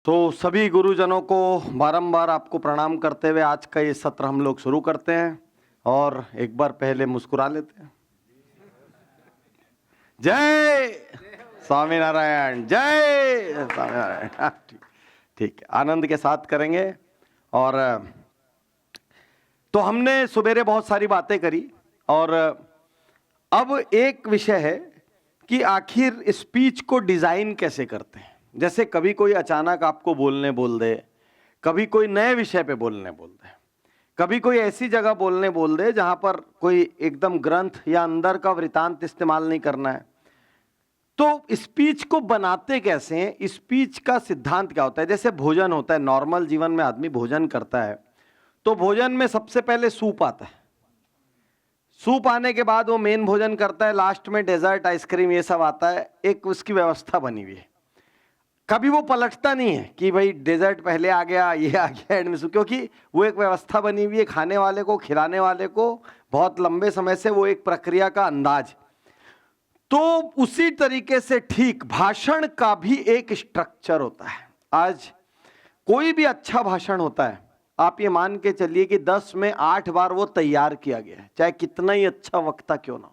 तो सभी गुरुजनों को बारंबार आपको प्रणाम करते हुए आज का ये सत्र हम लोग शुरू करते हैं और एक बार पहले मुस्कुरा लेते हैं। जय स्वामी नारायण, जय स्वामी नारायण। ठीक है, आनंद के साथ करेंगे। और तो हमने सुबेरे बहुत सारी बातें करी और अब एक विषय है कि आखिर स्पीच को डिजाइन कैसे करते हैं। जैसे कभी कोई अचानक आपको बोलने बोल दे, कभी कोई नए विषय पे बोलने बोल दे, कभी कोई ऐसी जगह बोलने बोल दे जहां पर कोई एकदम ग्रंथ या अंदर का वृतांत इस्तेमाल नहीं करना है। तो स्पीच को बनाते कैसे हैं, स्पीच का सिद्धांत क्या होता है। जैसे भोजन होता है, नॉर्मल जीवन में आदमी भोजन करता है तो भोजन में सबसे पहले सूप आता है, सूप आने के बाद वो मेन भोजन करता है, लास्ट में डेजर्ट, आइसक्रीम, ये सब आता है। एक उसकी व्यवस्था बनी हुई है। कभी वो पलटता नहीं है कि भाई डेजर्ट पहले आ गया, ये आ गया एंड में, क्योंकि वो एक व्यवस्था बनी हुई है। खाने वाले को, खिलाने वाले को बहुत लंबे समय से वो एक प्रक्रिया का अंदाज। तो उसी तरीके से ठीक भाषण का भी एक स्ट्रक्चर होता है। आज कोई भी अच्छा भाषण होता है, आप ये मान के चलिए कि 10 में 8 बार वो तैयार किया गया है, चाहे कितना ही अच्छा वक्ता क्यों ना हो।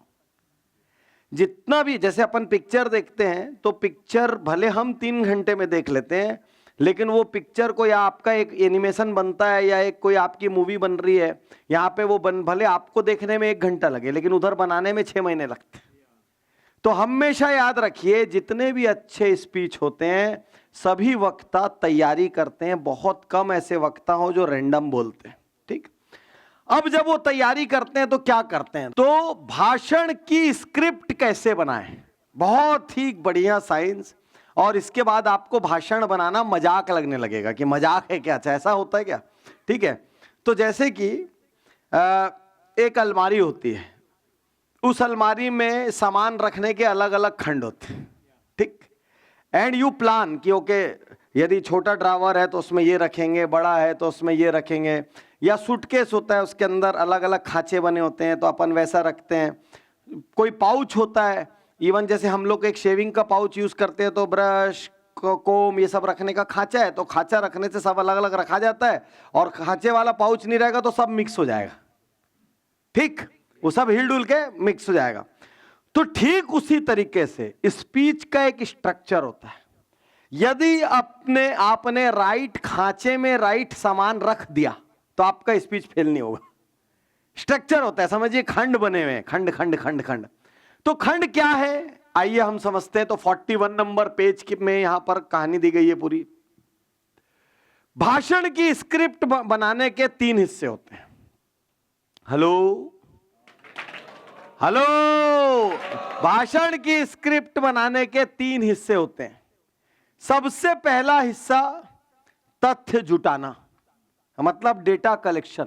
जितना भी, जैसे अपन पिक्चर देखते हैं तो पिक्चर भले हम 3 घंटे में देख लेते हैं, लेकिन वो पिक्चर को, या आपका एक एनिमेशन बनता है या एक कोई आपकी मूवी बन रही है, यहाँ पे वो भले आपको देखने में 1 घंटा लगे लेकिन उधर बनाने में 6 महीने लगते हैं। तो हमेशा याद रखिए, जितने भी अच्छे स्पीच होते हैं सभी वक्ता तैयारी करते हैं। बहुत कम ऐसे वक्ता हो जो रैंडम बोलते हैं। ठीक, अब जब वो तैयारी करते हैं तो क्या करते हैं, तो भाषण की स्क्रिप्ट कैसे बनाएं, बहुत ही बढ़िया साइंस। और इसके बाद आपको भाषण बनाना मजाक लगने लगेगा कि मजाक है क्या, ऐसा होता है क्या। ठीक है, तो जैसे कि एक अलमारी होती है, उस अलमारी में सामान रखने के अलग अलग खंड होते हैं। ठीक, एंड यू प्लान कि ओके, यदि छोटा ड्रावर है तो उसमें ये रखेंगे, बड़ा है तो उसमें ये रखेंगे, या सूटकेस होता है उसके अंदर अलग अलग खांचे बने होते हैं तो अपन वैसा रखते हैं। कोई पाउच होता है, इवन जैसे हम लोग एक शेविंग का पाउच यूज करते हैं तो ब्रश, कोम, ये सब रखने का खांचा है, तो खांचा रखने से सब अलग अलग रखा जाता है। और खांचे वाला पाउच नहीं रहेगा तो सब मिक्स हो जाएगा। ठीक, वो सब हिल डुल के मिक्स हो जाएगा। तो ठीक उसी तरीके से स्पीच का एक स्ट्रक्चर होता है। यदि आपने राइट खांचे में राइट सामान रख दिया तो आपका स्पीच फेल नहीं होगा। स्ट्रक्चर होता है, समझिए खंड बने हुए हैं, खंड खंड खंड खंड। तो खंड क्या है, आइए हम समझते हैं। तो 41 नंबर पेज की में यहां पर कहानी दी गई है पूरी। भाषण की स्क्रिप्ट बनाने के 3 हिस्से होते हैं। हेलो हेलो, भाषण की स्क्रिप्ट बनाने के 3 हिस्से होते हैं। सबसे पहला हिस्सा तथ्य जुटाना, मतलब डेटा कलेक्शन।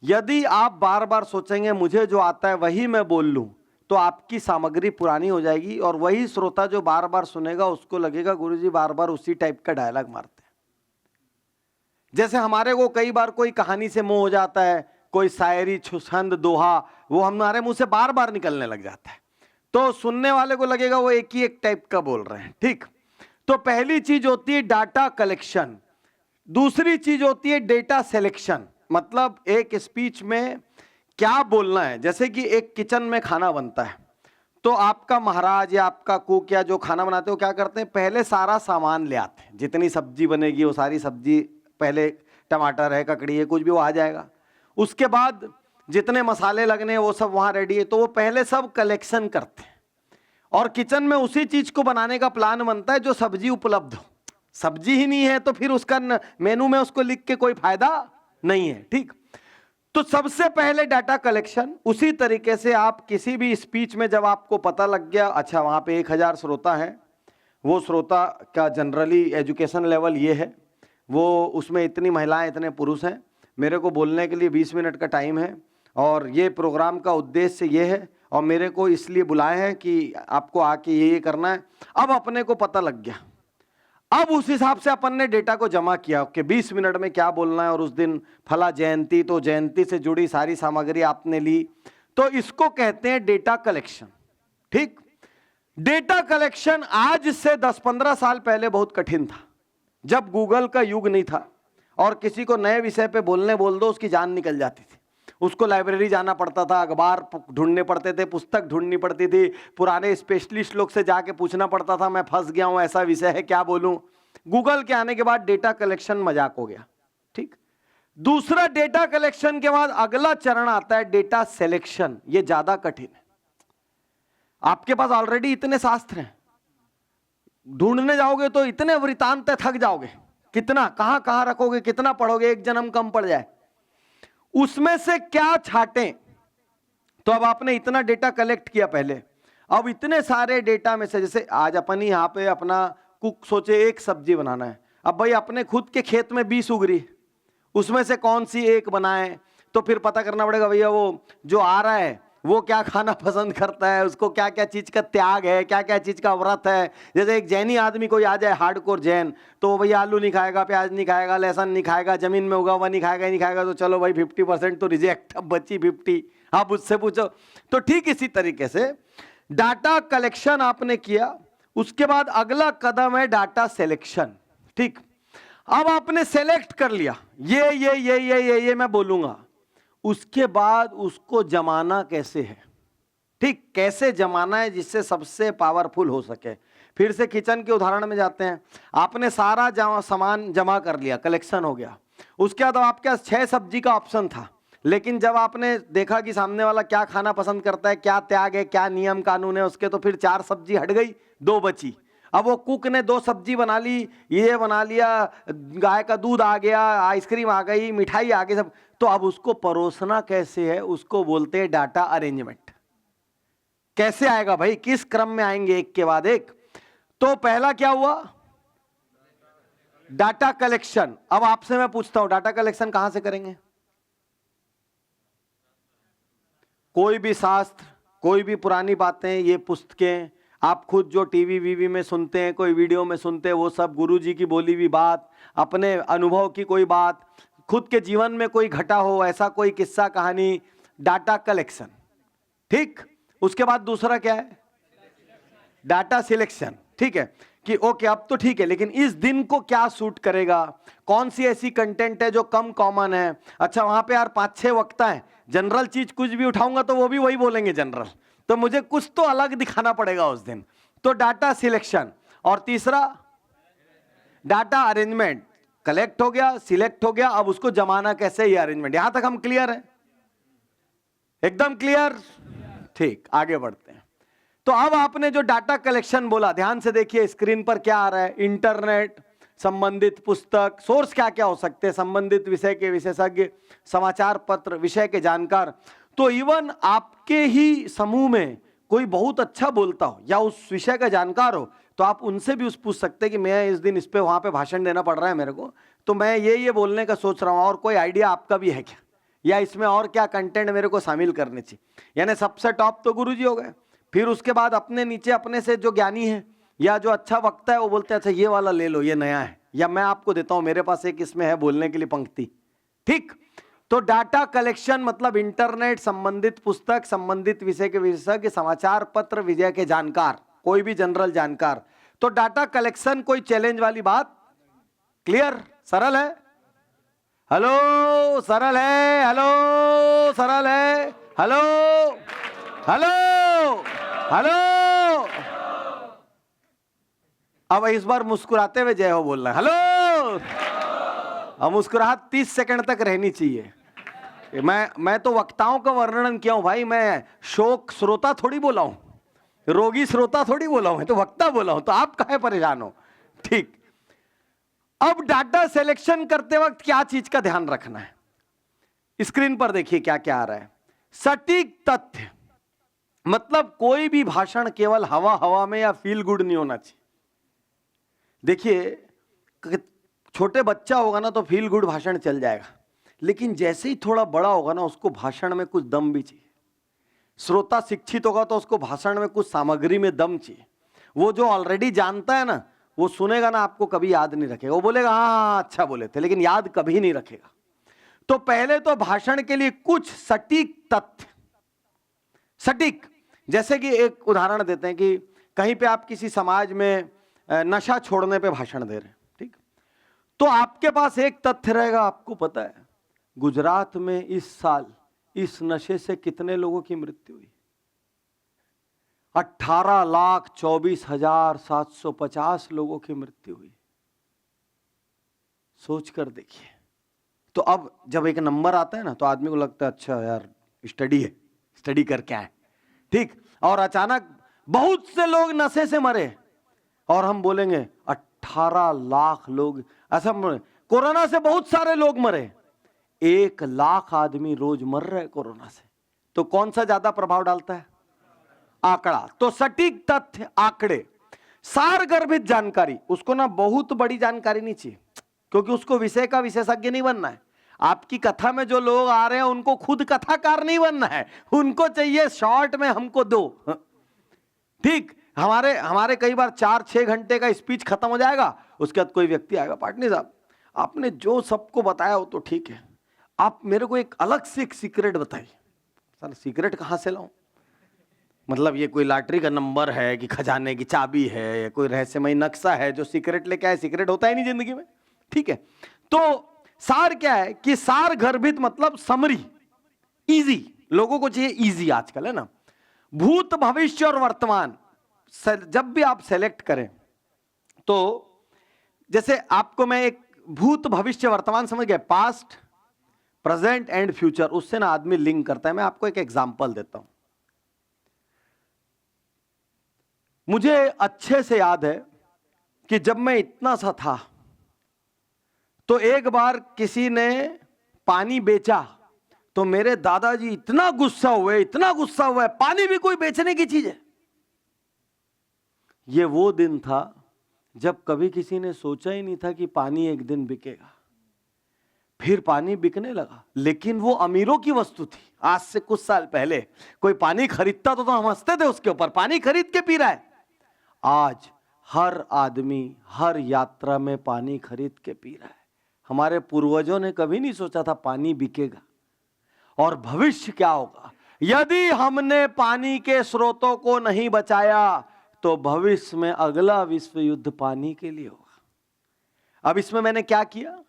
यदि आप बार बार सोचेंगे मुझे जो आता है वही मैं बोल लूं तो आपकी सामग्री पुरानी हो जाएगी और वही श्रोता जो बार बार सुनेगा उसको लगेगा गुरुजी बार बार उसी टाइप का डायलॉग मारते हैं। जैसे हमारे को कई बार कोई कहानी से मोह हो जाता है, कोई शायरी, छंद, दोहा, वो हमारे मुंह से बार बार निकलने लग जाता है, तो सुनने वाले को लगेगा वो एक ही एक टाइप का बोल रहे हैं। ठीक, तो पहली चीज होती है डाटा कलेक्शन। दूसरी चीज होती है डेटा सिलेक्शन, मतलब एक स्पीच में क्या बोलना है। जैसे कि एक किचन में खाना बनता है तो आपका महाराज या आपका कुक या जो खाना बनाते हो क्या करते हैं, पहले सारा सामान ले आते हैं। जितनी सब्जी बनेगी वो सारी सब्जी, पहले टमाटर है, ककड़ी है, कुछ भी वो आ जाएगा। उसके बाद जितने मसाले लगने हैं वो सब वहां रेडी है, तो वो पहले सब कलेक्शन करते हैं। और किचन में उसी चीज को बनाने का प्लान बनता है जो सब्जी उपलब्ध हो। सब्जी ही नहीं है तो फिर उसका मेनू में उसको लिख के कोई फायदा नहीं है। ठीक, तो सबसे पहले डाटा कलेक्शन। उसी तरीके से आप किसी भी स्पीच में जब आपको पता लग गया, अच्छा वहां पे 1000 श्रोता है, वो श्रोता का जनरली एजुकेशन लेवल ये है, वो उसमें इतनी महिलाएं, इतने पुरुष हैं, मेरे को बोलने के लिए 20 मिनट का टाइम है और ये प्रोग्राम का उद्देश्य ये है और मेरे को इसलिए बुलाए हैं कि आपको आके ये करना है। अब अपने को पता लग गया, अब उस हिसाब से अपन ने डेटा को जमा किया कि 20 मिनट में क्या बोलना है। और उस दिन फला जयंती, तो जयंती से जुड़ी सारी सामग्री आपने ली, तो इसको कहते हैं डेटा कलेक्शन। ठीक, डेटा कलेक्शन आज से 10-15 साल पहले बहुत कठिन था। जब गूगल का युग नहीं था और किसी को नए विषय पे बोल दो, उसकी जान निकल जाती थी। उसको लाइब्रेरी जाना पड़ता था, अखबार ढूंढने पड़ते थे, पुस्तक ढूंढनी पड़ती थी, पुराने स्पेशलिस्ट लोग से जाके पूछना पड़ता था, मैं फंस गया हूं, ऐसा विषय है, क्या बोलूं। गूगल के आने के बाद डेटा कलेक्शन मजाक हो गया। ठीक, दूसरा डेटा कलेक्शन के बाद अगला चरण आता है डेटा सिलेक्शन। ये ज्यादा कठिन है। आपके पास ऑलरेडी इतने शास्त्र हैं, ढूंढने जाओगे तो इतने वृतांत थक जाओगे, कितना कहां कहां रखोगे, कितना पढ़ोगे, एक जन्म कम पड़ जाए। उसमें से क्या छाटें? तो अब आपने इतना डेटा कलेक्ट किया पहले, अब इतने सारे डेटा में से, जैसे आज अपन ही यहां पे अपना कुक सोचे एक सब्जी बनाना है, अब भाई अपने खुद के खेत में 20 उग रही, उसमें से कौन सी एक बनाए, तो फिर पता करना पड़ेगा भैया वो जो आ रहा है वो क्या खाना पसंद करता है, उसको क्या क्या चीज का त्याग है, क्या क्या चीज का व्रत है। जैसे एक जैनी आदमी कोई आ जाए, हार्डकोर जैन, तो भैया आलू नहीं खाएगा, प्याज नहीं खाएगा, लहसुन नहीं खाएगा, जमीन में उगा हुआ नहीं खाएगा, ही नहीं खाएगा, तो चलो भाई 50% तो रिजेक्ट, अब बची 50, आप उससे पूछो। तो ठीक इसी तरीके से डाटा कलेक्शन आपने किया, उसके बाद अगला कदम है डाटा सिलेक्शन। ठीक, अब आपने सेलेक्ट कर लिया, ये मैं बोलूंगा, उसके बाद उसको जमाना कैसे है। ठीक, कैसे जमाना है जिससे सबसे पावरफुल हो सके। फिर से किचन के उदाहरण में जाते हैं। आपने सारा सामान जमा कर लिया, कलेक्शन हो गया, उसके बाद आपके पास 6 सब्जी का ऑप्शन था, लेकिन जब आपने देखा कि सामने वाला क्या खाना पसंद करता है, क्या त्याग है, क्या नियम कानून है उसके, तो फिर 4 सब्जी हट गई, 2 बची। अब वो कुक ने 2 सब्जी बना ली, ये बना लिया, गाय का दूध आ गया, आइसक्रीम आ गई, मिठाई आ गई, सब। तो अब उसको परोसना कैसे है, उसको बोलते हैं डाटा अरेंजमेंट। कैसे आएगा भाई, किस क्रम में आएंगे एक के बाद एक। तो पहला क्या हुआ, डाटा कलेक्शन। अब आपसे मैं पूछता हूं, डाटा कलेक्शन कहां से करेंगे? कोई भी शास्त्र, कोई भी पुरानी बातें, ये पुस्तकें, आप खुद जो टीवी वीवी में सुनते हैं, कोई वीडियो में सुनते हैं, वो सब गुरुजी की बोली हुई बात, अपने अनुभव की कोई बात, खुद के जीवन में कोई घटा हो ऐसा कोई किस्सा कहानी, डाटा कलेक्शन। ठीक, उसके बाद दूसरा क्या है, डाटा सिलेक्शन। ठीक है कि ओके अब तो ठीक है, लेकिन इस दिन को क्या सूट करेगा, कौन सी ऐसी कंटेंट है जो कम कॉमन है। अच्छा वहां पे यार 5-6 वक्ता है, जनरल चीज कुछ भी उठाऊंगा तो वो भी वही बोलेंगे जनरल, तो मुझे कुछ तो अलग दिखाना पड़ेगा उस दिन। तो डाटा सिलेक्शन। और तीसरा डाटा अरेंजमेंट। कलेक्ट हो गया, सिलेक्ट हो गया, अब उसको जमाना कैसे, ये अरेंजमेंट। यहां तक हम क्लियर है, एकदम क्लियर। ठीक, आगे बढ़ते हैं। तो अब आपने जो डाटा कलेक्शन बोला, ध्यान से देखिए स्क्रीन पर क्या आ रहा है, इंटरनेट, संबंधित पुस्तक, सोर्स क्या क्या हो सकते हैं, संबंधित विषय के विशेषज्ञ, समाचार पत्र, विषय के जानकार। तो इवन आपके ही समूह में कोई बहुत अच्छा बोलता हो या उस विषय का जानकार हो, तो आप उनसे भी पूछ सकते हैं कि मैं इस दिन इस पे वहां पे भाषण देना पड़ रहा है मेरे को, तो मैं ये बोलने का सोच रहा हूं, और कोई आइडिया आपका भी है क्या, या इसमें और क्या कंटेंट मेरे को शामिल करने चाहिए। यानी सबसे टॉप तो गुरुजी हो गए, फिर उसके बाद अपने नीचे अपने से जो ज्ञानी है या जो अच्छा वक्ता है वो बोलते हैं अच्छा ये वाला ले लो, ये नया है, या मैं आपको देता हूं, मेरे पास एक इसमें है बोलने के लिए पंक्ति। ठीक, तो डाटा कलेक्शन मतलब इंटरनेट, संबंधित पुस्तक, संबंधित विषय के विशेषज्ञ, समाचार पत्र, विषय के जानकार, कोई भी जनरल जानकार। तो डाटा कलेक्शन कोई चैलेंज वाली बात, क्लियर, सरल है। हेलो, सरल है, हेलो, सरल है, हेलो, हेलो, हेलो। अब इस बार मुस्कुराते हुए जय हो बोलना, हेलो। अब मुस्कुराहट 30 सेकंड तक रहनी चाहिए। मैं तो वक्ताओं का वर्णन किया हूं भाई, मैं शोक श्रोता थोड़ी बोला हूं, रोगी श्रोता थोड़ी बोला हूं, मैं तो वक्ता बोला हूं, तो आप काहे परेशान हो। ठीक, अब डाटा सिलेक्शन करते वक्त क्या चीज का ध्यान रखना है, स्क्रीन पर देखिए क्या क्या आ रहा है। सटीक तथ्य, मतलब कोई भी भाषण केवल हवा हवा में या फील गुड नहीं होना चाहिए। देखिए छोटे बच्चा होगा ना तो फील गुड भाषण चल जाएगा, लेकिन जैसे ही थोड़ा बड़ा होगा ना उसको भाषण में कुछ दम भी चाहिए। श्रोता शिक्षित होगा तो उसको भाषण में कुछ सामग्री में दम चाहिए। वो जो ऑलरेडी जानता है ना, वो सुनेगा ना, आपको कभी याद नहीं रखेगा, वो बोलेगा हाँ अच्छा बोले थे, लेकिन याद कभी नहीं रखेगा। तो पहले तो भाषण के लिए कुछ सटीक तथ्य, सटीक, जैसे कि एक उदाहरण देते हैं कि कहीं पे आप किसी समाज में नशा छोड़ने पे भाषण दे रहे हैं, ठीक, तो आपके पास एक तथ्य रहेगा, आपको पता है गुजरात में इस साल इस नशे से कितने लोगों की मृत्यु हुई? 18,24,750 लोगों की मृत्यु हुई। सोच कर देखिए। तो अब जब एक नंबर आता है ना तो आदमी को लगता है अच्छा यार स्टडी है, स्टडी करके आए, ठीक। और अचानक बहुत से लोग नशे से मरे और हम बोलेंगे 18 लाख लोग ऐसा मरे। कोरोना से बहुत सारे लोग मरे, 1 लाख आदमी रोज मर रहे कोरोना से। तो कौन सा ज्यादा प्रभाव डालता है? आंकड़ा। तो सटीक तथ्य, आंकड़े, सारगर्भित जानकारी, उसको ना बहुत बड़ी जानकारी नहीं चाहिए, क्योंकि उसको विषय का विशेषज्ञ नहीं बनना है। आपकी कथा में जो लोग आ रहे हैं उनको खुद कथाकार नहीं बनना है, उनको चाहिए शॉर्ट में हमको दो, ठीक। हमारे कई बार 4-6 घंटे का स्पीच खत्म हो जाएगा, उसके बाद कोई व्यक्ति आएगा, पाटनी साहब आपने जो सबको बताया वो तो ठीक है, आप मेरे को एक अलग से एक सीक्रेट बताइए। सर सीक्रेट कहां से लाऊं? मतलब ये कोई लॉटरी का नंबर है कि खजाने की चाबी है या कोई रहस्यमय नक्शा है जो सीक्रेट लेके आए? सीक्रेट होता ही नहीं जिंदगी में, ठीक है। तो सार क्या है कि सार गर्भित मतलब समरी, इजी, लोगों को चाहिए इजी आजकल, है ना। भूत, भविष्य और वर्तमान जब भी आप सेलेक्ट करें तो जैसे आपको मैं एक भूत, भविष्य, वर्तमान समझ गए, पास्ट, प्रेजेंट एंड फ्यूचर, उससे ना आदमी लिंक करता है। मैं आपको एक एग्जांपल देता हूं। मुझे अच्छे से याद है कि जब मैं इतना सा था तो एक बार किसी ने पानी बेचा तो मेरे दादाजी इतना गुस्सा हुए, इतना गुस्सा हुआ, पानी भी कोई बेचने की चीज है। ये वो दिन था जब कभी किसी ने सोचा ही नहीं था कि पानी एक दिन बिकेगा। फिर पानी बिकने लगा, लेकिन वो अमीरों की वस्तु थी। आज से कुछ साल पहले कोई पानी खरीदता तो हम हंसते थे उसके ऊपर, पानी खरीद के पी रहा है। आज हर आदमी हर यात्रा में पानी खरीद के पी रहा है। हमारे पूर्वजों ने कभी नहीं सोचा था पानी बिकेगा। और भविष्य क्या होगा यदि हमने पानी के स्रोतों को नहीं बचाया तो भविष्य में अगला विश्व युद्ध पानी के लिए होगा। अब इसमें मैंने क्या किया?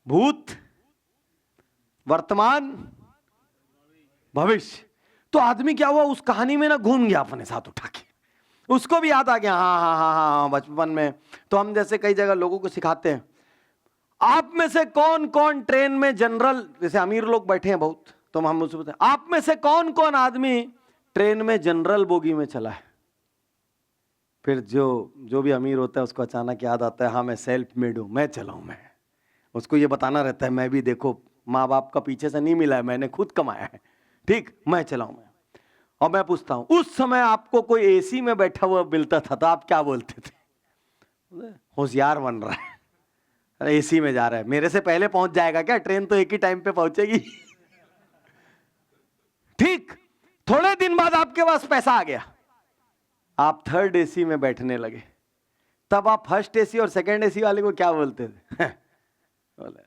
भूत, वर्तमान, भविष्य। तो आदमी क्या हुआ, उस कहानी में ना घूम गया अपने साथ उठा के, उसको भी याद आ गया। हाँ हाँ हाँ हाँ, बचपन में तो हम जैसे कई जगह लोगों को सिखाते हैं, आप में से कौन कौन ट्रेन में जनरल, जैसे अमीर लोग बैठे हैं बहुत, तो हम उससे पूछते हैं आप में से कौन कौन आदमी ट्रेन में जनरल बोगी में चला है? फिर जो भी अमीर होता है उसको अचानक याद आता है हाँ मैं सेल्फ मेड हूं, मैं चलाऊं। मैं उसको ये बताना रहता है मैं भी देखो माँ बाप का पीछे से नहीं मिला है, मैंने खुद कमाया है, ठीक, मैं चलाऊं। मैं और मैं पूछता हूं उस समय आपको कोई एसी में बैठा हुआ मिलता था तो आप क्या बोलते थे? होशियार बन रहा है, अरे एसी में जा रहा है, मेरे से पहले पहुंच जाएगा क्या? ट्रेन तो एक ही टाइम पे पहुंचेगी। ठीक, थोड़े दिन बाद आपके पास पैसा आ गया, आप थर्ड एसी में बैठने लगे, तब आप फर्स्ट एसी और सेकंड एसी वाले को क्या बोलते थे? बोले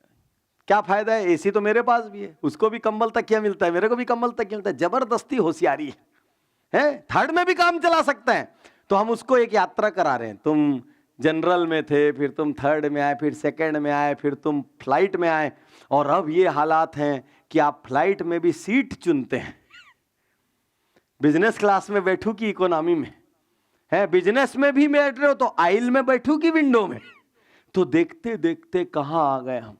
क्या फायदा है, एसी तो मेरे पास भी है, उसको भी कंबल तकिया मिलता है, मेरे को भी कंबल तकिया मिलता है। जबरदस्ती होशियारी है, थर्ड में भी काम चला सकता है। तो हम उसको एक यात्रा करा रहे हैं, तुम जनरल में थे, फिर तुम थर्ड में आए, फिर सेकंड में आए, फिर तुम फ्लाइट में आए, और अब ये हालात हैं कि आप फ्लाइट में भी सीट चुनते हैं, बिजनेस क्लास में बैठू की इकोनॉमी में है, बिजनेस में भी बैठ रहे हो तो आइल में बैठू की विंडो में। तो देखते देखते कहां आ गए हम।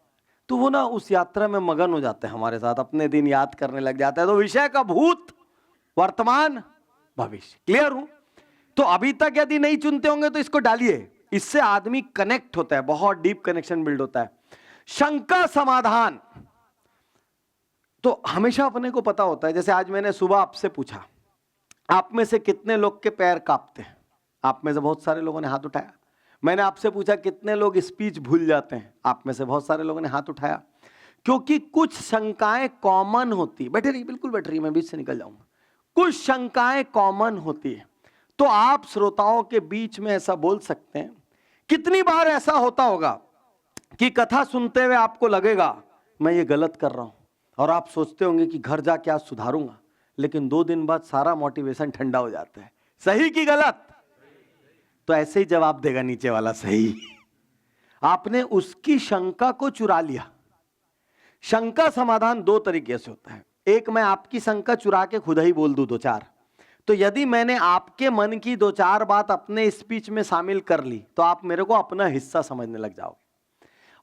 तो वो ना उस यात्रा में मगन हो जाते हैं हमारे साथ, अपने दिन याद करने लग जाते हैं। तो विषय का भूत, वर्तमान, भविष्य क्लियर हूं? तो अभी तक यदि नहीं चुनते होंगे तो इसको डालिए, इससे आदमी कनेक्ट होता है, बहुत डीप कनेक्शन बिल्ड होता है। शंका समाधान, तो हमेशा अपने को पता होता है। जैसे आज मैंने सुबह आपसे पूछा आप में से कितने लोग के पैर कांपते हैं? आप में से बहुत सारे लोगों ने हाथ उठाया। मैंने आपसे पूछा कितने लोग स्पीच भूल जाते हैं? आप में से बहुत सारे लोगों ने हाथ उठाया। क्योंकि कुछ शंकाएं कॉमन होती, बैठे रहिए बिल्कुल बैठ रहिए, मैं बीच से निकल जाऊंगा। कुछ शंकाएं कॉमन होती है, तो आप श्रोताओं के बीच में ऐसा बोल सकते हैं। कितनी बार ऐसा होता होगा कि कथा सुनते हुए आपको लगेगा मैं ये गलत कर रहा हूं, और आप सोचते होंगे कि घर जाके आज सुधारूंगा, लेकिन 2 दिन बाद सारा मोटिवेशन ठंडा हो जाता है। सही कि गलत? तो ऐसे ही जवाब देगा नीचे वाला, सही। आपने उसकी शंका को चुरा लिया। शंका समाधान दो तरीके से होता है। एक, मैं आपकी शंका चुरा के खुद ही बोल दूं दो चार, तो यदि मैंने आपके मन की दो चार बात अपने स्पीच में शामिल कर ली तो आप मेरे को अपना हिस्सा समझने लग जाओगे।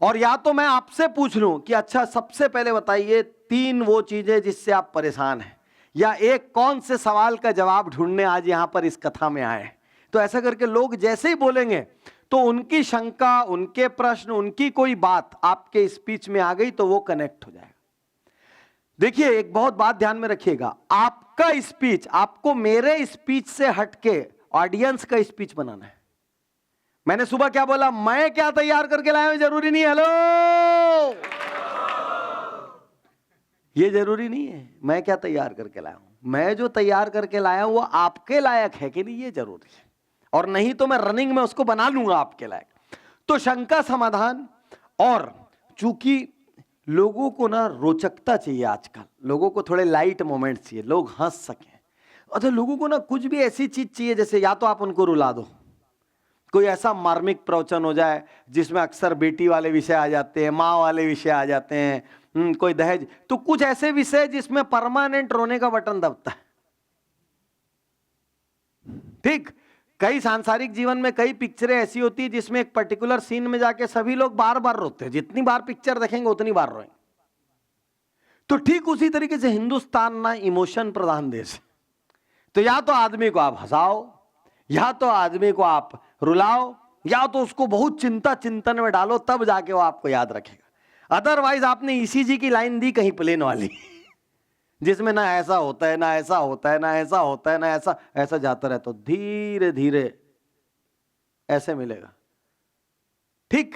और या तो मैं आपसे पूछ लूं कि अच्छा सबसे पहले बताइए 3 वो चीजें जिससे आप परेशान हैं, या एक कौन से सवाल का जवाब ढूंढने आज यहां पर इस कथा में आए। तो ऐसा करके लोग जैसे ही बोलेंगे तो उनकी शंका, उनके प्रश्न, उनकी कोई बात आपके स्पीच में आ गई तो वो कनेक्ट हो जाएगा। देखिए एक बहुत बात ध्यान में रखिएगा, आपका स्पीच आपको मेरे स्पीच से हटके ऑडियंस का स्पीच बनाना है। मैंने सुबह क्या बोला, मैं क्या तैयार करके लाया हूं जरूरी नहीं, हेलो ये जरूरी नहीं है मैं क्या तैयार करके लाया हूं। मैं जो तैयार करके लाया हूं वो आपके लायक है कि नहीं ये जरूरी है, और नहीं तो मैं रनिंग में उसको बना लूंगा आपके लायक। तो शंका समाधान, और चूंकि लोगों को ना रोचकता चाहिए, आजकल लोगों को थोड़े लाइट मोमेंट्स चाहिए, लोग हंस सकें। अच्छा लोगों को ना कुछ भी ऐसी चीज चाहिए जैसे या तो आप उनको रुला दो, कोई ऐसा मार्मिक प्रवचन हो जाए जिसमें अक्सर बेटी वाले विषय आ जाते हैं, माँ वाले विषय आ जाते हैं, कोई दहेज, तो कुछ ऐसे विषय जिसमें परमानेंट रोने का बटन दबता है। ठीक, कई सांसारिक जीवन में कई पिक्चरें ऐसी होती है जिसमें एक पर्टिकुलर सीन में जाके सभी लोग बार बार रोते हैं, जितनी बार पिक्चर देखेंगे उतनी बार रोएंगे। तो ठीक उसी तरीके से हिंदुस्तान ना इमोशन प्रधान देश है, तो या तो आदमी को आप हंसाओ, या तो आदमी को आप रुलाओ, या तो उसको बहुत चिंता चिंतन में डालो, तब जाके वो आपको याद रखेगा। अदरवाइज आपने ईसीजी की लाइन दी कहीं प्लेन वाली जिसमें ना ऐसा होता है ना ऐसा होता है ना ऐसा होता है ना ऐसा ऐसा जाता रहे, तो धीरे धीरे ऐसे मिलेगा। ठीक,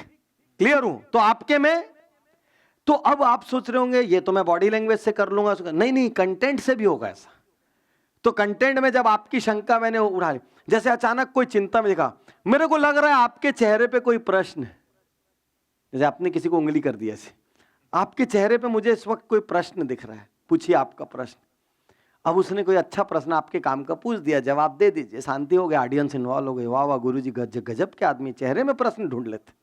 क्लियर हूं? तो आपके में, तो अब आप सोच रहे होंगे ये तो मैं बॉडी लैंग्वेज से कर लूंगा, नहीं नहीं, कंटेंट से भी होगा ऐसा। तो कंटेंट में जब आपकी शंका मैंने उठा ली, जैसे अचानक कोई चिंता में दिखा, मेरे को लग रहा है आपके चेहरे पे कोई प्रश्न है, जैसे आपने किसी को उंगली कर दिया ऐसे, आपके चेहरे पे मुझे इस वक्त कोई प्रश्न दिख रहा है, पूछिए आपका प्रश्न। अब उसने कोई अच्छा प्रश्न आपके काम का पूछ दिया, जवाब दे दीजिए, शांति हो गया, ऑडियंस इन्वॉल्व हो गई, वाह वाह गुरुजी गजब के आदमी, चेहरे में प्रश्न ढूंढ लेते।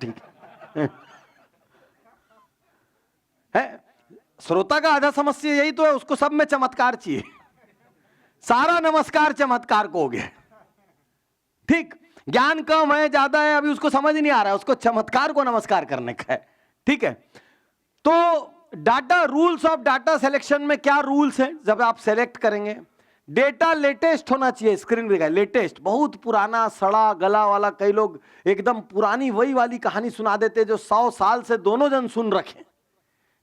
ठीक है, श्रोता का आधा समस्या यही तो है, उसको सब में चमत्कार चाहिए, सारा नमस्कार चमत्कार को हो गया। ठीक, ज्ञान कम है ज्यादा है अभी उसको समझ नहीं आ रहा है, उसको चमत्कार को नमस्कार करने का है। ठीक है, तो data, rules of data selection में क्या रूल्स हैं जब आप सेलेक्ट करेंगे? डेटा लेटेस्ट होना चाहिए, स्क्रीन पे लेटेस्ट, बहुत पुराना सड़ा गला वाला, कई लोग एकदम पुरानी वही वाली कहानी सुना देते जो 100 साल से दोनों जन सुन रखे।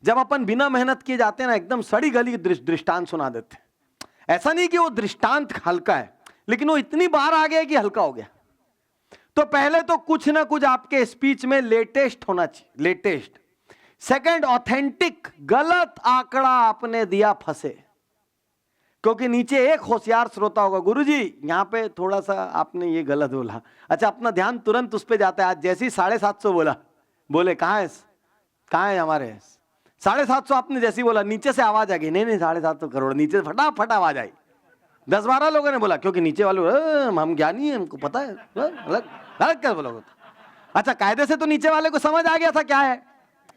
जब अपन बिना मेहनत किए जाते हैं ना, एकदम सड़ी गली दृष्टांत सुना देते। ऐसा नहीं कि वो दृष्टांत हल्का है, लेकिन वो इतनी बार आ गया कि हल्का हो गया। तो पहले तो कुछ ना कुछ आपके स्पीच में लेटेस्ट होना चाहिए, लेटेस्ट। सेकंड, ऑथेंटिक, गलत आंकड़ा आपने दिया फंसे, क्योंकि नीचे एक होशियार श्रोता होगा, गुरुजी यहां पे थोड़ा सा आपने ये गलत बोला। अच्छा, अपना ध्यान तुरंत उस पे जाता है। आज जैसे ही 750 बोला, बोले कहां है हमारे 750, आपने जैसे ही बोला नीचे से आवाज आ गई, नहीं नहीं 750 करोड़, नीचे से फटाफट आवाज आई। 10-12 लोगों ने बोला, क्योंकि नीचे वाले हम ज्ञानी है, हमको पता है, अलग क्या बोलोगे। अच्छा, कायदे से तो नीचे वाले को समझ आ गया था क्या है,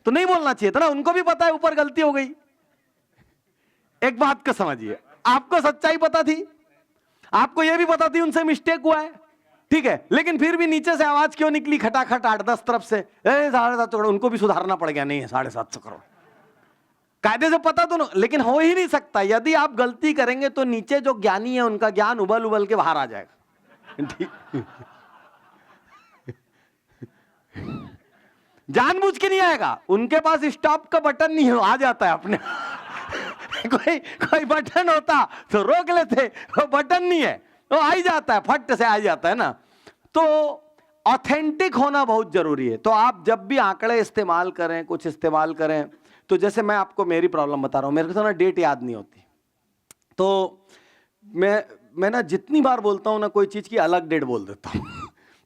तो नहीं बोलना चाहिए था ना, उनको भी पता है ऊपर गलती हो गई। एक बात को समझिए, आपको सच्चाई पता थी, आपको यह भी पता थी उनसे मिस्टेक हुआ है, ठीक है, लेकिन फिर भी नीचे से आवाज क्यों निकली खटाखट 8-10 तरफ से, 750 करोड़, उनको भी सुधारना पड़ गया, नहीं है 750 करोड़। कायदे से पता तो, लेकिन हो ही नहीं सकता। यदि आप गलती करेंगे तो नीचे जो ज्ञानी है उनका ज्ञान उबल उबल के बाहर आ जाएगा। जानबूझ के नहीं आएगा, उनके पास स्टॉप का बटन नहीं है, आ जाता है अपने। कोई बटन होता तो रोक लेते, वो बटन नहीं है, वो आ ही जाता है, फट से आ जाता है ना। तो ऑथेंटिक होना बहुत जरूरी है। तो आप जब भी आंकड़े इस्तेमाल करें, कुछ इस्तेमाल करें, तो जैसे मैं आपको मेरी प्रॉब्लम बता रहा हूं, मेरे को तो ना डेट याद नहीं होती, तो मैं ना जितनी बार बोलता हूं ना कोई चीज की अलग डेट बोल देता हूं।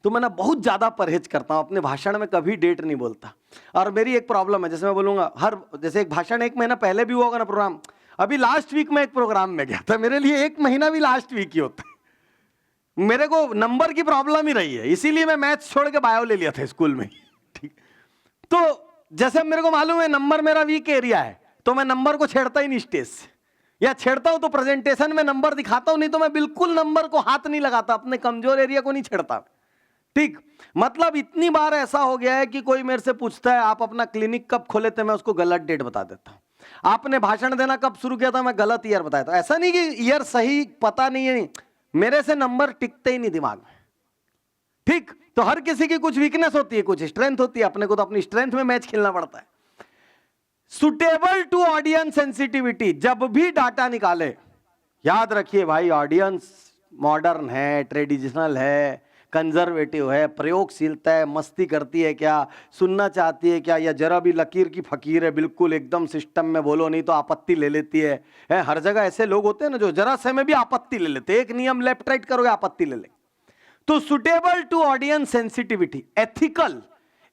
तो मैं ना बहुत ज्यादा परहेज करता हूं, अपने भाषण में कभी डेट नहीं बोलता। और मेरी एक प्रॉब्लम है, जैसे मैं बोलूंगा जैसे एक भाषण 1 महीना पहले भी हुआ होगा ना प्रोग्राम, अभी लास्ट वीक में एक प्रोग्राम में गया था, मेरे लिए 1 महीना भी लास्ट वीक ही होता है। मेरे को नंबर की प्रॉब्लम ही रही है, इसीलिए मैं मैथ्स छोड़ के बायो ले लिया था स्कूल में। ठीक, तो जैसे मेरे को मालूम है नंबर मेरा वीक एरिया है, तो मैं नंबर को छेड़ता ही नहीं स्टेज से, या छेड़ता हूं तो प्रेजेंटेशन में नंबर दिखाता हूं, नहीं तो मैं बिल्कुल नंबर को हाथ नहीं लगाता, अपने कमजोर एरिया को नहीं छेड़ता। ठीक, मतलब इतनी बार ऐसा हो गया है कि कोई मेरे से पूछता है आप अपना क्लिनिक कब खोले थे, मैं उसको गलत डेट बता देता हूं। आपने भाषण देना कब शुरू किया था, मैं गलत ईयर बताया था। ऐसा नहीं कि ईयर सही पता नहीं है, नहीं, मेरे से नंबर टिकते ही नहीं दिमाग में। ठीक, तो हर किसी की कुछ वीकनेस होती है, कुछ स्ट्रेंथ होती है, अपने को तो अपनी स्ट्रेंथ में मैच खेलना पड़ता है। सुटेबल टू ऑडियंस सेंसिटिविटी, जब भी डाटा निकाले याद रखिए भाई, ऑडियंस मॉडर्न है, ट्रेडिशनल है, कंजर्वेटिव है, प्रयोगशीलता है, मस्ती करती है क्या, सुनना चाहती है क्या, या जरा भी लकीर की फकीर है, बिल्कुल एकदम सिस्टम में बोलो नहीं तो आपत्ति ले लेती है। हर जगह ऐसे लोग होते हैं ना जो जरा से में भी आपत्ति ले लेते हैं, एक नियम लेफ्ट राइट करोगे आपत्ति ले ले। तो suitable to audience sensitivity, ethical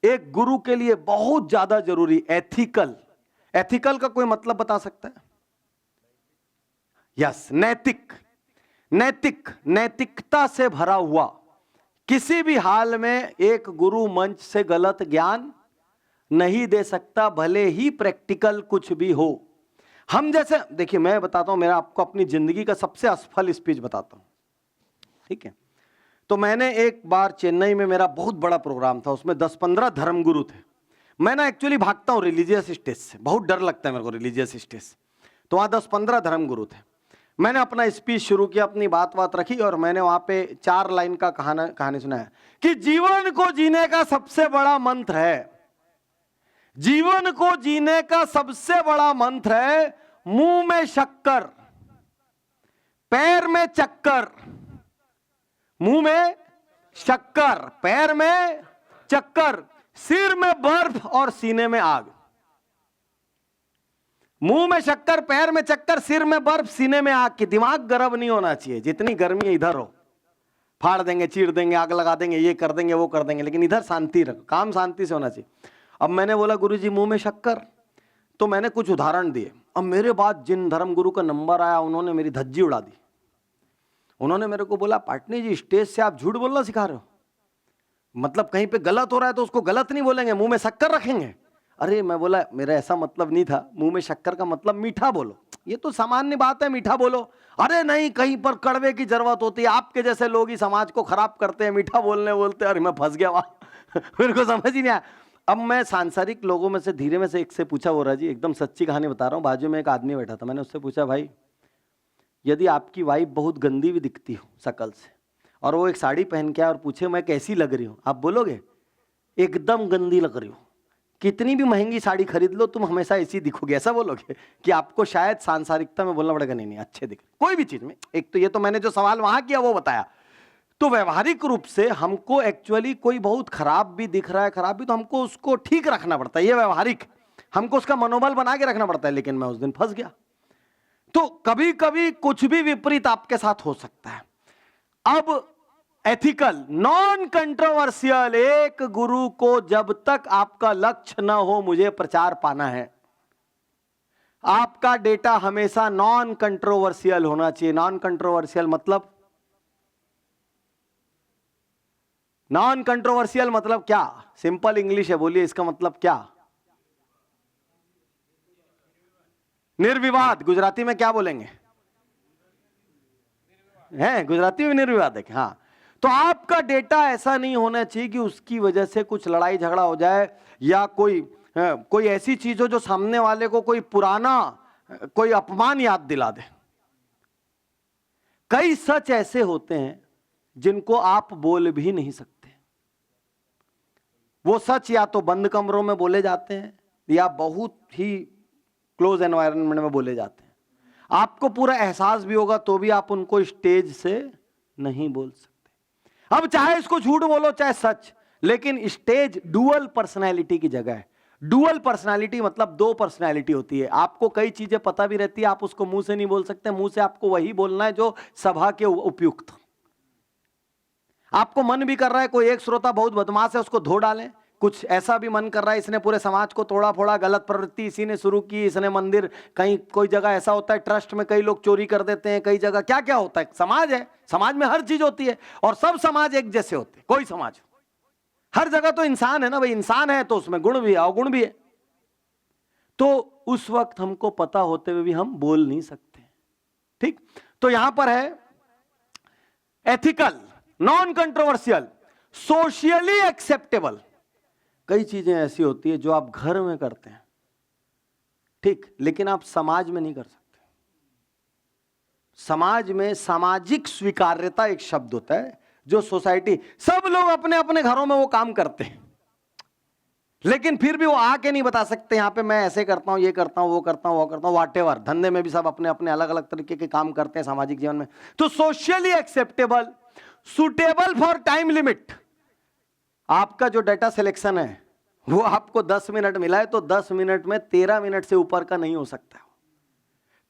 एक गुरु के लिए बहुत ज्यादा जरूरी। एथिकल, एथिकल का कोई मतलब बता सकता है? यस, नैतिक, नैतिक, नैतिकता से भरा हुआ। किसी भी हाल में एक गुरु मंच से गलत ज्ञान नहीं दे सकता, भले ही प्रैक्टिकल कुछ भी हो। हम जैसे देखिए, मैं बताता हूं, मेरा आपको अपनी जिंदगी का सबसे असफल स्पीच बताता हूं, ठीक है? तो मैंने एक बार चेन्नई में मेरा बहुत बड़ा प्रोग्राम था, उसमें 10-15 धर्मगुरु थे। मैं ना एक्चुअली भागता हूँ रिलीजियस स्टेज से, बहुत डर लगता है मेरे को रिलीजियस स्टेज से। तो वहाँ 10-15 धर्मगुरु थे। मैंने अपना स्पीच शुरू किया, अपनी बात रखी, और मैंने वहाँ पे 4 लाइन का कहानी सुनाया कि जीवन को जीने का सबसे बड़ा मंत्र है, जीवन को जीने का सबसे बड़ा मंत्र है मुंह में शक्कर, पैर में चक्कर, मुंह में शक्कर, पैर में चक्कर, सिर में बर्फ और सीने में आग। मुंह में शक्कर, पैर में चक्कर, सिर में बर्फ, सीने में आग। की दिमाग गर्म नहीं होना चाहिए, जितनी गर्मी है इधर हो, फाड़ देंगे, चीर देंगे, आग लगा देंगे, ये कर देंगे, वो कर देंगे, लेकिन इधर शांति रखो, काम शांति से होना चाहिए। अब मैंने बोला गुरुजी मुंह में शक्कर, तो मैंने कुछ उदाहरण दिए। अब मेरे बाद जिन धर्मगुरु का नंबर आया उन्होंने मेरी धज्जी उड़ा दी। उन्होंने मेरे को बोला पाटनी जी स्टेज से आप झूठ बोलना सिखा रहे हो, मतलब कहीं पे गलत हो रहा है तो उसको गलत नहीं बोलेंगे, मुंह में शक्कर रखेंगे। अरे मैं बोला मेरा ऐसा मतलब नहीं था, मुंह में शक्कर का मतलब मीठा बोलो, ये तो सामान्य बात है, मीठा बोलो। अरे नहीं, कहीं पर कड़वे की जरूरत होती है, आपके जैसे लोग ही समाज को खराब करते हैं मीठा बोलते। अरे मैं फंस गया वहां मेरे को समझ ही नहीं आया। अब मैं सांसारिक लोगों में से धीरे में से एक से पूछा, वो राजी एकदम सच्ची कहानी बता रहा हूँ, बाजू में एक आदमी बैठा था, मैंने उससे पूछा भाई यदि आपकी वाइफ बहुत गंदी भी दिखती हो शकल से, और वो एक साड़ी पहन के आए और पूछे मैं कैसी लग रही हूँ, आप बोलोगे एकदम गंदी लग रही हो, कितनी भी महंगी साड़ी खरीद लो तुम हमेशा ऐसी दिखोगे, ऐसा बोलोगे? कि आपको शायद सांसारिकता में बोलना पड़ेगा नहीं अच्छे दिख कोई भी चीज में। एक तो ये तो मैंने जो सवाल वहां किया वो बताया। तो व्यवहारिक रूप से हमको एक्चुअली कोई बहुत खराब भी दिख रहा है, खराब भी, तो हमको उसको ठीक रखना पड़ता है, ये व्यवहारिक, हमको उसका मनोबल बना के रखना पड़ता है। लेकिन मैं उस दिन फंस गया। तो कभी कभी कुछ भी विपरीत आपके साथ हो सकता है। अब एथिकल, नॉन कंट्रोवर्शियल, एक गुरु को जब तक आपका लक्ष्य ना हो मुझे प्रचार पाना है, आपका डेटा हमेशा नॉन कंट्रोवर्शियल होना चाहिए। नॉन कंट्रोवर्शियल मतलब, नॉन कंट्रोवर्शियल मतलब क्या? सिंपल इंग्लिश है, बोलिए इसका मतलब क्या? निर्विवाद। गुजराती में क्या बोलेंगे? है गुजराती में निर्विवाद है। हाँ, तो आपका डेटा ऐसा नहीं होना चाहिए कि उसकी वजह से कुछ लड़ाई झगड़ा हो जाए, या कोई ऐसी चीज हो जो सामने वाले को कोई पुराना कोई अपमान याद दिला दे। कई सच ऐसे होते हैं जिनको आप बोल भी नहीं सकते। वो सच या तो बंद कमरों में बोले जाते हैं या बहुत ही क्लोज एनवायरनमेंट में बोले जाते हैं। आपको पूरा एहसास भी होगा तो भी आप उनको स्टेज से नहीं बोल सकते। अब चाहे इसको झूठ बोलो चाहे सच, लेकिन स्टेज डुअल पर्सनैलिटी की जगह है। डुअल पर्सनैलिटी मतलब 2 पर्सनैलिटी होती है। आपको कई चीजें पता भी रहती है, आप उसको मुंह से नहीं बोल सकते। मुंह से आपको वही बोलना है जो सभा के उपयुक्त। आपको मन भी कर रहा है कोई एक श्रोता बहुत बदमाश है उसको धो डालें, कुछ ऐसा भी मन कर रहा है इसने पूरे समाज को तोड़ा फोड़ा, गलत प्रवृत्ति इसी ने शुरू की, इसने मंदिर, कहीं कोई जगह ऐसा होता है ट्रस्ट में कई लोग चोरी कर देते हैं, कई जगह क्या क्या होता है। समाज है, समाज में हर चीज होती है और सब समाज एक जैसे होते हैं, कोई समाज। हर जगह तो इंसान है ना भाई, इंसान है तो उसमें गुण भी है अवगुण भी है। तो उस वक्त हमको पता होते हुए भी हम बोल नहीं सकते। ठीक, तो यहां पर है ethical, non controversial, socially acceptable. कई चीजें ऐसी होती है जो आप घर में करते हैं, ठीक, लेकिन आप समाज में नहीं कर सकते। समाज में सामाजिक स्वीकार्यता एक शब्द होता है, जो सोसाइटी, सब लोग अपने अपने घरों में वो काम करते हैं, लेकिन फिर भी वो आके नहीं बता सकते यहां पे मैं ऐसे करता हूं, ये करता हूं, वो करता हूं, वो करता हूं, व्हाटएवर। धंधे में भी सब अपने अपने अलग अलग तरीके के काम करते हैं सामाजिक जीवन में। तो socially acceptable, suitable for time limit. आपका जो डाटा सिलेक्शन है वो आपको 10 मिनट मिला है तो 10 मिनट में 13 मिनट से ऊपर का नहीं हो सकता,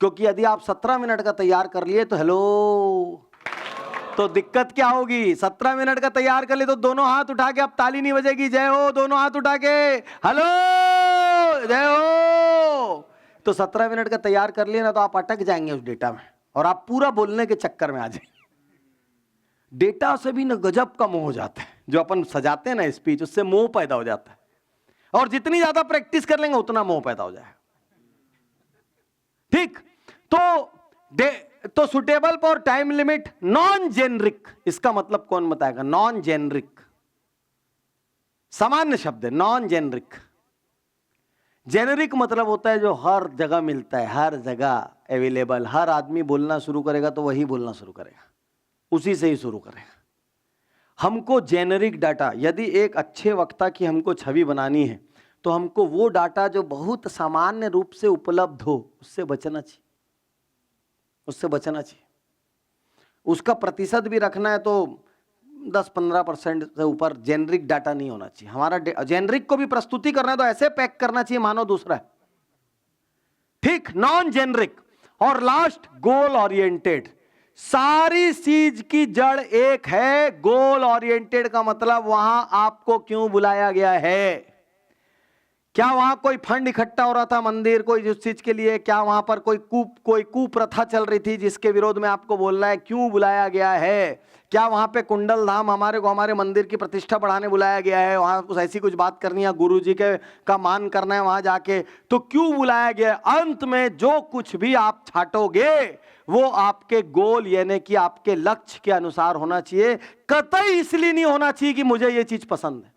क्योंकि यदि आप 17 मिनट का तैयार कर लिए तो हेलो, तो दिक्कत क्या होगी? 17 मिनट का तैयार कर ले तो दोनों हाथ उठा के, अब ताली नहीं बजेगी, जय हो, दोनों हाथ उठा के हेलो जय हो। तो 17 मिनट का तैयार कर लिए ना तो आप अटक जाएंगे उस डेटा में, और आप पूरा बोलने के चक्कर में आ जाएंगे। डेटा से भी ना गजब का मोह हो जाता है, जो अपन सजाते हैं ना स्पीच, उससे मोह पैदा हो जाता है, और जितनी ज्यादा प्रैक्टिस कर लेंगे उतना मोह पैदा हो जाएगा। ठीक, तो suitable for time limit, non generic. इसका मतलब कौन बताएगा? नॉन जेनरिक सामान्य शब्द है, नॉन जेनरिक। जेनरिक मतलब होता है जो हर जगह मिलता है, हर जगह अवेलेबल। हर आदमी बोलना शुरू करेगा तो वही बोलना शुरू करेगा, उसी से ही शुरू करेगा। हमको जेनरिक डाटा, यदि एक अच्छे वक्ता की हमको छवि बनानी है तो हमको वो डाटा जो बहुत सामान्य रूप से उपलब्ध हो उससे बचना चाहिए, उससे बचना चाहिए। उसका प्रतिशत भी रखना है तो 10-15% से ऊपर जेनरिक डाटा नहीं होना चाहिए। हमारा जेनरिक को भी प्रस्तुति करना है तो ऐसे पैक करना चाहिए मानो दूसरा है। ठीक, नॉन जेनरिक। और लास्ट, गोल ओरिएंटेड। सारी चीज की जड़ एक है, गोल ओरिएंटेड का मतलब वहां आपको क्यों बुलाया गया है। क्या वहां कोई फंड इकट्ठा हो रहा था मंदिर कोई जिस चीज के लिए? क्या वहां पर कोई कुप्रथा चल रही थी जिसके विरोध में आपको बोलना है क्यों बुलाया गया है? क्या वहां पे कुंडल धाम हमारे मंदिर की प्रतिष्ठा बढ़ाने बुलाया गया है? वहां कुछ ऐसी कुछ बात करनी है, गुरु जी के का मान करना है वहां जाके, तो क्यों बुलाया गया? अंत में जो कुछ भी आप छाटोगे वो आपके गोल यानी कि आपके लक्ष्य के अनुसार होना चाहिए। कतई इसलिए नहीं होना चाहिए कि मुझे ये चीज पसंद है,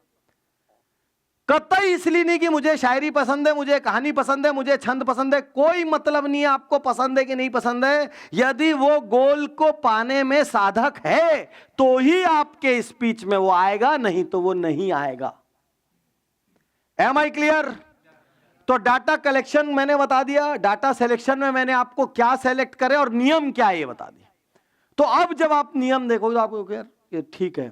कतई इसलिए नहीं कि मुझे शायरी पसंद है, मुझे कहानी पसंद है, मुझे छंद पसंद है। कोई मतलब नहीं है आपको पसंद है कि नहीं पसंद है। यदि वो गोल को पाने में साधक है तो ही आपके स्पीच में वो आएगा, नहीं तो वो नहीं आएगा। Am I clear? तो डाटा कलेक्शन मैंने बता दिया, डाटा सिलेक्शन में मैंने आपको क्या सेलेक्ट करें और नियम क्या है ये बता दिया। तो अब जब आप नियम देखोगे तो आपको यार ये ठीक है,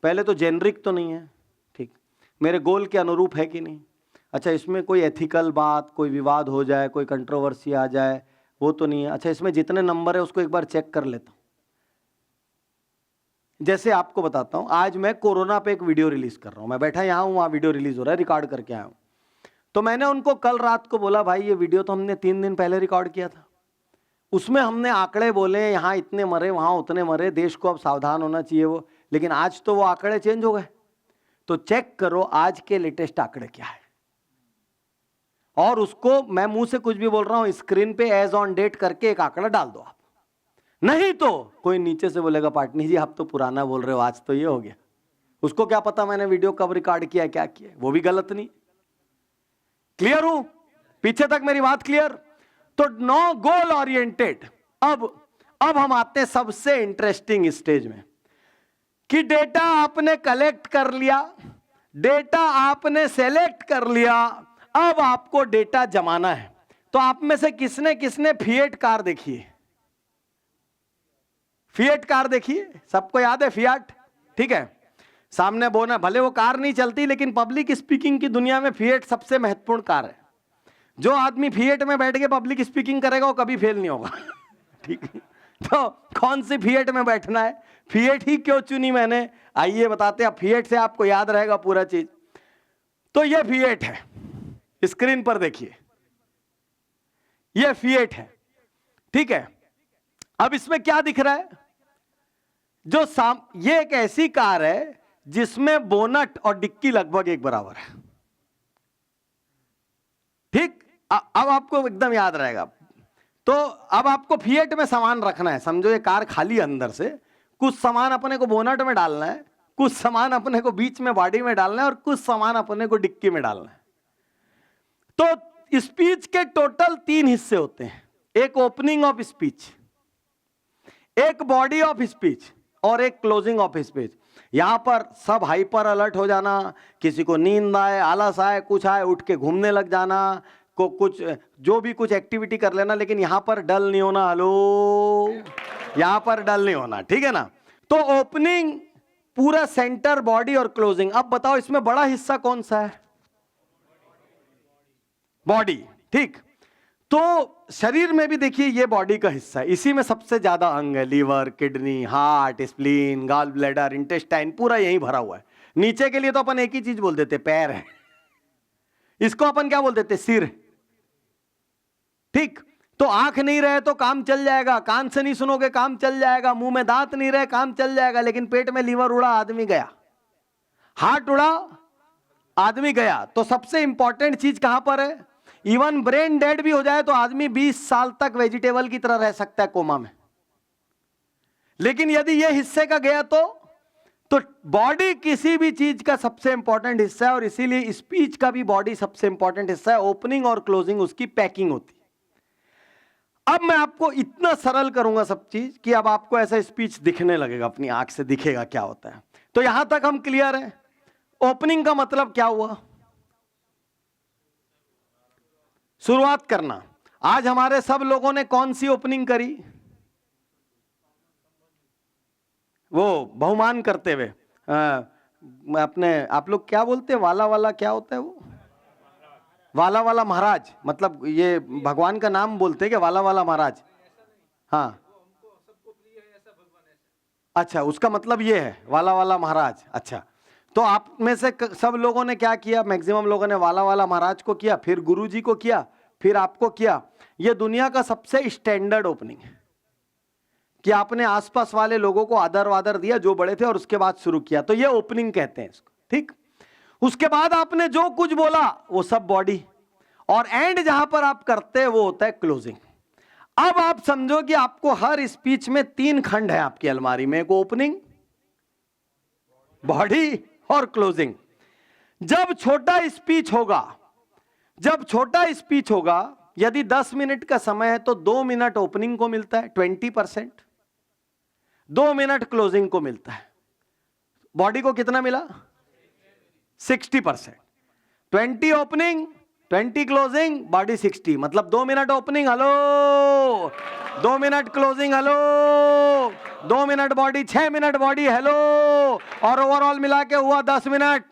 पहले तो जेनरिक तो नहीं है, ठीक, मेरे गोल के अनुरूप है कि नहीं। अच्छा, इसमें कोई एथिकल बात, कोई विवाद हो जाए, कोई कंट्रोवर्सी आ जाए, वो तो नहीं है। अच्छा, इसमें जितने नंबर है उसको एक बार चेक कर लेता हूं। जैसे आपको बताता हूं, आज मैं कोरोना पे एक वीडियो रिलीज कर रहा हूं, मैं बैठा यहां हूं, वहां वीडियो रिलीज हो रहा है, रिकॉर्ड करके आया हूं। तो मैंने उनको कल रात को बोला, भाई ये वीडियो तो हमने 3 दिन पहले रिकॉर्ड किया था, उसमें हमने आंकड़े बोले, यहाँ इतने मरे, वहां उतने मरे, देश को अब सावधान होना चाहिए वो, लेकिन आज तो वो आंकड़े चेंज हो गए। तो चेक करो आज के लेटेस्ट आंकड़े क्या है, और उसको मैं मुंह से कुछ भी बोल रहा हूं, स्क्रीन पे एज ऑन डेट करके एक आंकड़ा डाल दो आप। नहीं तो कोई नीचे से बोलेगा पाटनी जी आप तो पुराना बोल रहे हो, आज तो ये हो गया। उसको क्या पता मैंने वीडियो कब रिकॉर्ड किया, क्या किया, वो भी गलत नहीं। क्लियर हूं? पीछे तक मेरी बात क्लियर? तो नो गोल ओरिएंटेड। अब हम आते हैं सबसे इंटरेस्टिंग स्टेज में, कि डेटा आपने कलेक्ट कर लिया, डेटा आपने सेलेक्ट कर लिया, अब आपको डेटा जमाना है। तो आप में से किसने किसने फिएट कार देखी है? फिएट कार देखिए, सबको याद है फिएट? ठीक है, सामने बोना, भले वो कार नहीं चलती लेकिन पब्लिक स्पीकिंग की दुनिया में फिएट सबसे महत्वपूर्ण कार है। जो आदमी फिएट में बैठ के पब्लिक स्पीकिंग करेगा वो कभी फेल नहीं होगा। ठीक है, तो कौन सी फिएट में बैठना है, फिएट ही क्यों चुनी मैंने, आइए बताते हैं। फिएट से आपको याद रहेगा पूरा चीज। तो ये फिएट है, स्क्रीन पर देखिए, ये फिएट है, ठीक है। अब इसमें क्या दिख रहा है? ये एक ऐसी कार है जिसमें बोनट और डिक्की लगभग एक बराबर है। ठीक, अब आपको एकदम याद रहेगा। तो अब आपको फिएट में सामान रखना है, समझो ये कार खाली है अंदर से, कुछ सामान अपने को बोनट में डालना है, कुछ सामान अपने को बीच में बॉडी में डालना है और कुछ सामान अपने को डिक्की में डालना है। तो स्पीच के टोटल 3 हिस्से होते हैं, एक ओपनिंग ऑफ स्पीच, एक बॉडी ऑफ स्पीच और एक क्लोजिंग ऑफ स्पीच। यहां पर सब हाइपर अलर्ट हो जाना, किसी को नींद आए, आलस आए, कुछ आए, उठ के घूमने लग जाना, को कुछ जो भी कुछ एक्टिविटी कर लेना, लेकिन यहां पर डल नहीं होना। हेलो, यहां पर डल नहीं होना, ठीक है ना। तो ओपनिंग पूरा सेंटर, बॉडी और क्लोजिंग। अब बताओ इसमें बड़ा हिस्सा कौन सा है? बॉडी, ठीक। तो शरीर में भी देखिए ये बॉडी का हिस्सा है, इसी में सबसे ज्यादा अंग है, liver, kidney, heart, spleen, gall bladder, intestine, पूरा यही भरा हुआ है। नीचे के लिए तो अपन एक ही चीज बोल देते, पैर है। इसको अपन क्या बोल देते? सिर, ठीक। तो आंख नहीं रहे तो काम चल जाएगा, कान से नहीं सुनोगे काम चल जाएगा, मुंह में दांत नहीं रहे काम चल जाएगा, लेकिन पेट में लीवर उड़ा आदमी गया, हार्ट उड़ा आदमी गया। तो सबसे इंपॉर्टेंट चीज कहां पर है? इवन ब्रेन डेड भी हो जाए तो आदमी 20 साल तक वेजिटेबल की तरह रह सकता है कोमा में, लेकिन यदि ये हिस्से का गया तो बॉडी किसी भी चीज का सबसे इंपॉर्टेंट हिस्सा है, और इसीलिए स्पीच का भी बॉडी सबसे इंपॉर्टेंट हिस्सा है। ओपनिंग और क्लोजिंग उसकी पैकिंग होती है। अब मैं आपको इतना सरल करूंगा सब चीज कि अब आपको ऐसा स्पीच दिखने लगेगा, अपनी आंख से दिखेगा क्या होता है। तो यहां तक हम क्लियर है। ओपनिंग का मतलब क्या हुआ? शुरुआत करना। आज हमारे सब लोगों ने कौन सी ओपनिंग करी? वो बहुमान करते हुए अपने, आप लोग क्या बोलते हैं, वाला वाला क्या होता है वो? वाला वाला महाराज, मतलब ये भगवान का नाम बोलते हैं क्या, वाला वाला महाराज? हाँ, अच्छा, उसका मतलब ये है वाला वाला महाराज। अच्छा, तो आप में से सब लोगों ने क्या किया? मैक्सिमम लोगों ने वाला वाला महाराज को किया, फिर गुरुजी को किया, फिर आपको किया। ये दुनिया का सबसे स्टैंडर्ड ओपनिंग है कि आपने आसपास वाले लोगों को आदर वादर दिया जो बड़े थे और उसके बाद शुरू किया, तो ये ओपनिंग कहते हैं इसको, ठीक। उसके बाद आपने जो कुछ बोला वो सब बॉडी, और एंड जहां पर आप करते हैं वो होता है क्लोजिंग। अब आप समझो कि आपको हर स्पीच में 3 खंड है आपकी अलमारी में, एक ओपनिंग, बॉडी और क्लोजिंग। जब छोटा स्पीच होगा, यदि 10 मिनट का समय है तो 2 मिनट ओपनिंग को मिलता है 20%, 2 मिनट क्लोजिंग को मिलता है। बॉडी को कितना मिला? 60%। 20 ओपनिंग, 20 क्लोजिंग, बॉडी 60, मतलब 2 minute opening, hello, 2 minute closing, hello, 2 minute body, 6 minute body, hello, और ओवरऑल मिला के हुआ 10 मिनट।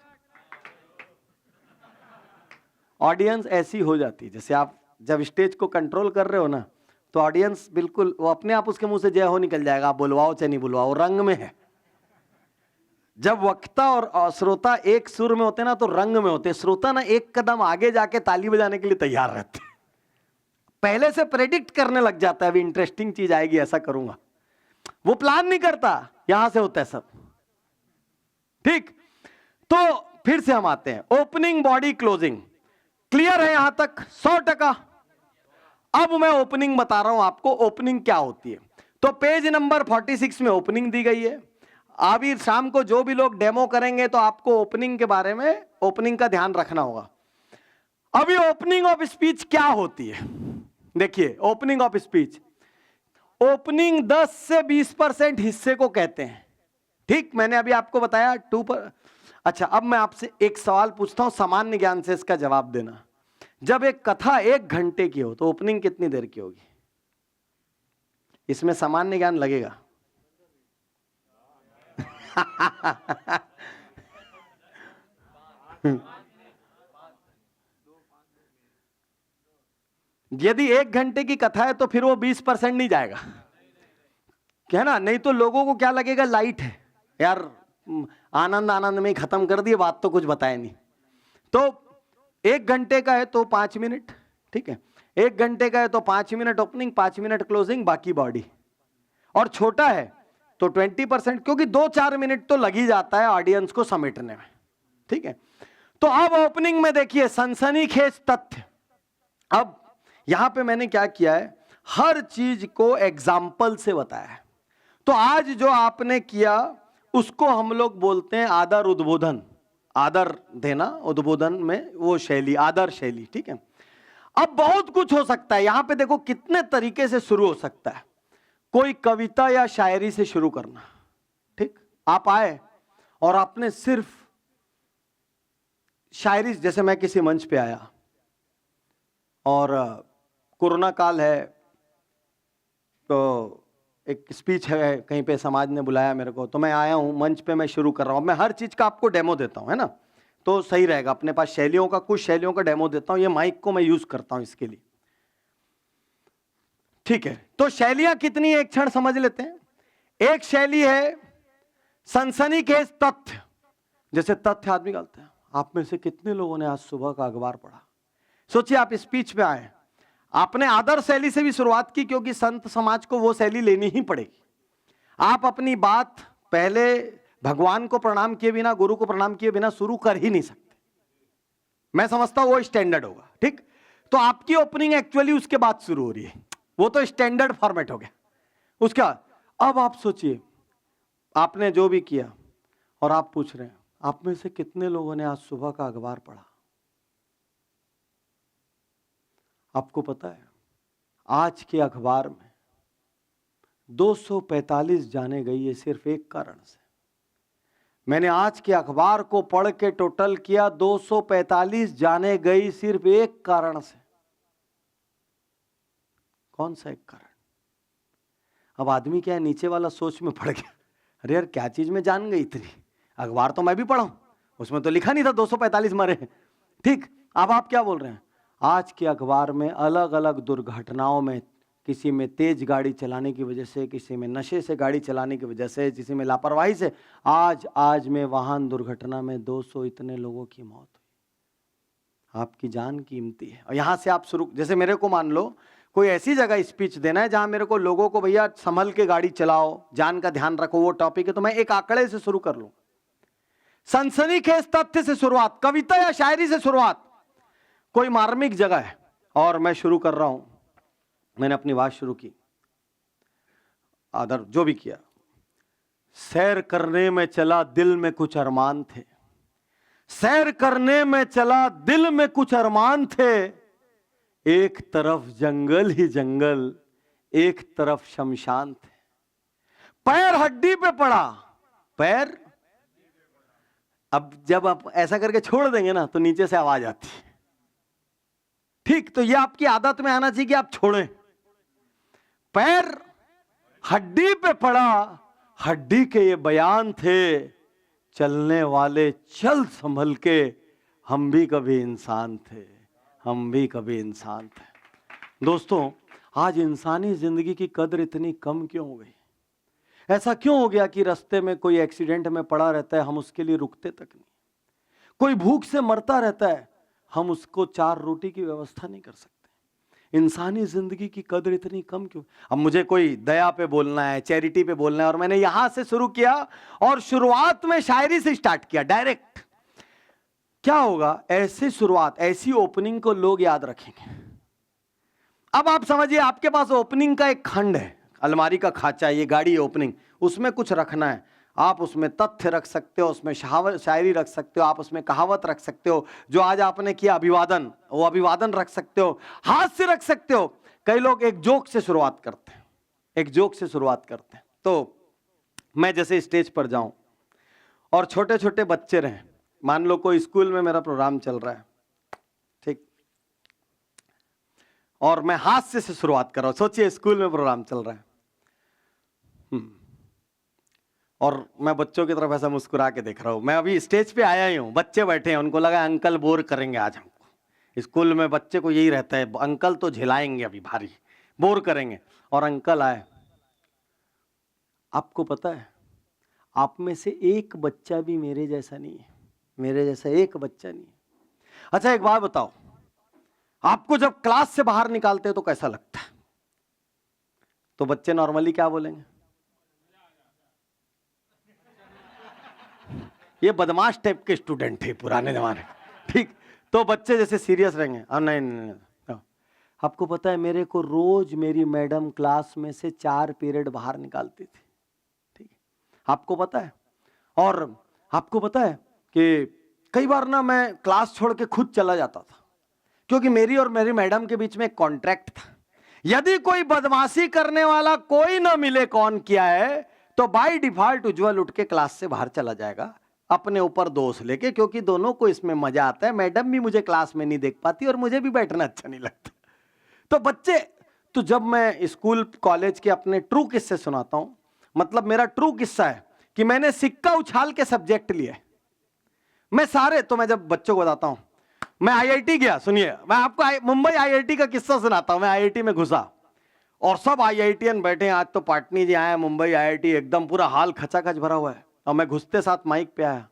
ऑडियंस ऐसी हो जाती है, जैसे आप जब स्टेज को कंट्रोल कर रहे हो ना, तो ऑडियंस बिल्कुल वो अपने आप उसके मुंह से जय हो निकल जाएगा, आप बुलवाओ चाहे नहीं बुलवाओ, रंग में है। जब वक्ता और श्रोता एक सुर में होते ना तो रंग में होते। श्रोता ना एक कदम आगे जाके ताली बजाने के लिए तैयार रहते, पहले से प्रेडिक्ट करने लग जाता है, अभी इंटरेस्टिंग चीज आएगी, ऐसा करूंगा। वो प्लान नहीं करता, यहां से होता है सब, ठीक। तो फिर से हम आते हैं, ओपनिंग, बॉडी, क्लोजिंग। क्लियर है यहां तक? 100%। अब मैं ओपनिंग बता रहा हूं आपको, ओपनिंग क्या होती है। तो पेज नंबर 46 में ओपनिंग दी गई है। अभी शाम को जो भी लोग डेमो करेंगे तो आपको ओपनिंग के बारे में, ओपनिंग का ध्यान रखना होगा। अभी ओपनिंग ऑफ स्पीच क्या होती है? देखिए, ओपनिंग ऑफ स्पीच, ओपनिंग 10 से 20% हिस्से को कहते हैं, ठीक। मैंने अभी आपको बताया 2 पर। अच्छा, अब मैं आपसे एक सवाल पूछता हूं, सामान्य ज्ञान से इसका जवाब देना। जब एक कथा 1 घंटे की हो तो ओपनिंग कितनी देर की होगी? इसमें सामान्य ज्ञान लगेगा। यदि 1 घंटे की कथा है तो फिर वो 20% नहीं जाएगा, क्या ना? नहीं तो लोगों को क्या लगेगा, लाइट है यार, आनंद आनंद में ही खत्म कर दिए, बात तो कुछ बताया नहीं। तो 1 घंटे का है तो 5 मिनट, ठीक है। 1 घंटे का है तो 5 मिनट ओपनिंग, 5 मिनट क्लोजिंग, बाकी बॉडी। और छोटा है तो 20%, क्योंकि 2-4 मिनट तो लग ही जाता है ऑडियंस को समेटने में, ठीक है। तो अब ओपनिंग में देखिए सनसनीखेज तथ्य। अब यहां पे मैंने क्या किया है, हर चीज को एग्जाम्पल से बताया है। तो आज जो आपने किया उसको हम लोग बोलते हैं आदर उद्बोधन, आदर देना, उद्बोधन में वो शैली, आदर शैली, ठीक है। अब बहुत कुछ हो सकता है यहां पे, देखो कितने तरीके से शुरू हो सकता है। कोई कविता या शायरी से शुरू करना, ठीक। आप आए और आपने सिर्फ शायरी, जैसे मैं किसी मंच पे आया और कोरोना काल है तो एक स्पीच है कहीं पे, समाज ने बुलाया मेरे को, तो मैं आया हूं मंच पे, मैं शुरू कर रहा हूं। मैं हर चीज का आपको डेमो देता हूं, है ना, तो सही रहेगा। अपने पास शैलियों का, कुछ शैलियों का डेमो देता हूं। ये माइक को मैं यूज करता हूं इसके लिए, ठीक है। तो शैलियां कितनी, एक क्षण समझ लेते हैं। एक शैली है सनसनीखेज तथ्य। जैसे तथ्य आदमी निकालते हैं, आप में से कितने लोगों ने आज सुबह का अखबार पढ़ा। सोचिए आप स्पीच पे आए, आपने आदर शैली से भी शुरुआत की, क्योंकि संत समाज को वो शैली लेनी ही पड़ेगी। आप अपनी बात पहले भगवान को प्रणाम किए बिना, गुरु को प्रणाम किए बिना शुरू कर ही नहीं सकते। मैं समझता हूं वो स्टैंडर्ड होगा, ठीक। तो आपकी ओपनिंग एक्चुअली उसके बाद शुरू हो रही है, वो तो स्टैंडर्ड फॉर्मेट हो गया उसका। अब आप सोचिए आपने जो भी किया और आप पूछ रहे हैं, आप में से कितने लोगों ने आज सुबह का अखबार पढ़ा। आपको पता है आज के अखबार में 245 जाने गई है सिर्फ एक कारण से। मैंने आज के अखबार को पढ़ के टोटल किया, 245 जाने गई सिर्फ एक कारण से। कौन सा एक कारण? अब आदमी क्या है, नीचे वाला सोच में पड़ गया, अरे यार क्या चीज में जान गई इतनी, अखबार तो मैं भी पढ़ा हूं, उसमें तो लिखा नहीं था 245 मरे, ठीक। अब आप क्या बोल रहे हैं, आज के अखबार में अलग अलग दुर्घटनाओं में, किसी में तेज गाड़ी चलाने की वजह से, किसी में नशे से गाड़ी चलाने की वजह से, किसी में लापरवाही से, आज में वाहन दुर्घटना में 200 इतने लोगों की मौत हुई। आपकी जान कीमती है। और यहां से आप शुरू, जैसे मेरे को मान लो कोई ऐसी जगह स्पीच देना है जहां मेरे को लोगों को, भैया संभल के गाड़ी चलाओ, जान का ध्यान रखो, वो टॉपिक है, तो मैं एक आंकड़े से शुरू कर लूं, सनसनीखेज तथ्य से शुरुआत, कविता या शायरी से शुरुआत, कोई मार्मिक जगह है और मैं शुरू कर रहा हूं। मैंने अपनी बात शुरू की, आदर जो भी किया, सैर करने में चला दिल में कुछ अरमान थे, सैर करने में चला दिल में कुछ अरमान थे, एक तरफ जंगल ही जंगल, एक तरफ शमशान थे, पैर हड्डी पे पड़ा, पैर, अब जब आप ऐसा करके छोड़ देंगे ना तो नीचे से आवाज आती है, ठीक। तो ये आपकी आदत में आना चाहिए कि आप छोड़ें। पैर हड्डी पे पड़ा, हड्डी के ये बयान थे, चलने वाले चल संभल के, हम भी कभी इंसान थे, हम भी कभी इंसान थे। दोस्तों आज इंसानी जिंदगी की कदर इतनी कम क्यों हो गई? ऐसा क्यों हो गया कि रास्ते में कोई एक्सीडेंट में पड़ा रहता है, हम उसके लिए रुकते तक नहीं। कोई भूख से मरता रहता है, हम उसको 4 रोटी की व्यवस्था नहीं कर सकते। इंसानी जिंदगी की कदर इतनी कम क्यों? अब मुझे कोई दया पे बोलना है, चैरिटी पे बोलना है, और मैंने यहां से शुरू किया और शुरुआत में शायरी से स्टार्ट किया डायरेक्ट। क्या होगा, ऐसी शुरुआत, ऐसी ओपनिंग को लोग याद रखेंगे। अब आप समझिए आपके पास ओपनिंग का एक खंड है, अलमारी का खाचा, ये गाड़ी ओपनिंग, उसमें कुछ रखना है। आप उसमें तथ्य रख सकते हो, उसमें शायरी रख सकते हो, आप उसमें कहावत रख सकते हो, जो आज आपने किया अभिवादन, वो अभिवादन रख सकते हो, हास्य रख सकते हो। कई लोग एक जोक से शुरुआत करते हैं, एक जोक से शुरुआत करते हैं। तो मैं जैसे स्टेज पर जाऊं और छोटे छोटे बच्चे रहें, मान लो कोई स्कूल में मेरा प्रोग्राम चल रहा है, ठीक, और मैं हास्य से शुरुआत कर रहा हूं। सोचिए स्कूल में प्रोग्राम चल रहा है और मैं बच्चों की तरफ ऐसा मुस्कुरा के देख रहा हूं। मैं अभी स्टेज पे आया ही हूं, बच्चे बैठे हैं, उनको लगा अंकल बोर करेंगे आज हमको। स्कूल में बच्चे को यही रहता है, अंकल तो झिलाएंगे अभी भारी, बोर करेंगे। और अंकल आए। आपको पता है आप में से एक बच्चा भी मेरे जैसा नहीं है, मेरे जैसा एक बच्चा नहीं है। अच्छा एक बात बताओ, आपको जब क्लास से बाहर निकालते हैं तो कैसा लगता है? तो बच्चे नॉर्मली क्या बोलेंगे? ये बदमाश टाइप के स्टूडेंट थे पुराने जमाने के, ठीक। तो बच्चे जैसे सीरियस रहेंगे, अब नहीं, नहीं, नहीं, नहीं। आपको पता है मेरे को रोज मेरी मैडम क्लास में से 4 पीरियड बाहर निकालती थी, ठीक। आपको पता है, और आपको पता है कि कई बार ना मैं क्लास छोड़ के खुद चला जाता था, क्योंकि मेरी और मेरी मैडम के बीच में एक कॉन्ट्रैक्ट था। यदि कोई बदमाशी करने वाला कोई ना मिले कौन किया है, तो बाय डिफॉल्ट उज्जवल उठ के क्लास से बाहर चला जाएगा अपने ऊपर दोष लेके, क्योंकि दोनों को इसमें मजा आता है। मैडम भी मुझे क्लास में नहीं देख पाती और मुझे भी बैठना अच्छा नहीं लगता। तो बच्चे, तो जब मैं स्कूल कॉलेज के अपने ट्रू किस्से सुनाता हूं, मतलब मेरा ट्रू किस्सा है कि मैंने सिक्का उछाल के सब्जेक्ट लिए, मैं सारे, तो मैं जब बच्चों को बताता हूं, मैं आईआईटी गया, सुनिए मैं आपको मुंबई आईआईटी का किस्सा सुनाता हूं। मैं आईआईटी में घुसा और सब आईआईटीएन बैठे, आज तो पाटनी जी आए मुंबई आईआईटी, एकदम पूरा हाल खचाखच भरा हुआ है। और मैं घुसते साथ माइक पे आया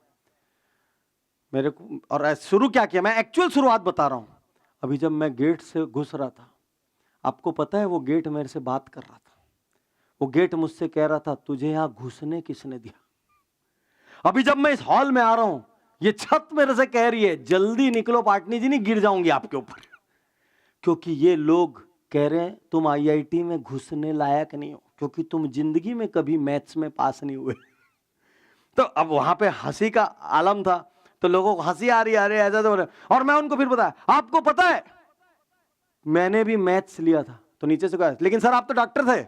मेरे को, और शुरू क्या किया, मैं एक्चुअल शुरुआत बता रहा हूं। अभी जब मैं गेट से घुस रहा था, आपको पता है वो गेट मेरे से बात कर रहा था। वो गेट मुझसे कह रहा था, तुझे यहां घुसने किसने दिया। अभी जब मैं इस हॉल में आ रहा हूं, ये छत मेरे से कह रही है, जल्दी निकलो पाटनी जी, नहीं गिर जाऊंगी आपके ऊपर। क्योंकि ये लोग कह रहे हैं तुम आईआईटी में घुसने लायक नहीं हो, क्योंकि तुम जिंदगी में कभी मैथ्स में पास नहीं हुए। तो अब वहां पे हंसी का आलम था, तो लोगों को हंसी आ रही ऐसा तो, और मैं उनको फिर बताया, आपको पता है मैंने भी मैथ्स लिया था। तो नीचे से कहा, लेकिन सर आप तो डॉक्टर थे।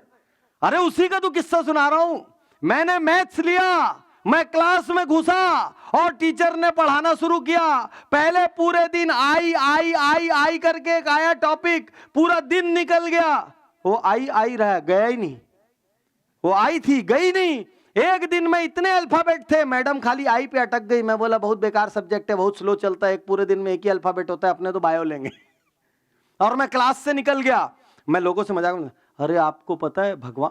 अरे उसी का तो किस्सा सुना रहा हूं, मैंने मैथ्स लिया, मैं क्लास में घुसा और टीचर ने पढ़ाना शुरू किया। पहले पूरे दिन आई आई आई आई करके एक आया टॉपिक, पूरा दिन निकल गया, वो आई रहा, गया ही नहीं। वो आई थी, गई नहीं। एक दिन में इतने अल्फाबेट थे, मैडम खाली आई पे अटक गई। मैं बोला बहुत बेकार सब्जेक्ट है, बहुत स्लो चलता है, एक पूरे दिन में एक ही अल्फाबेट होता है, अपने तो बायो लेंगे। और मैं क्लास से निकल गया। मैं लोगों से मजाक, अरे आपको पता है भगवान,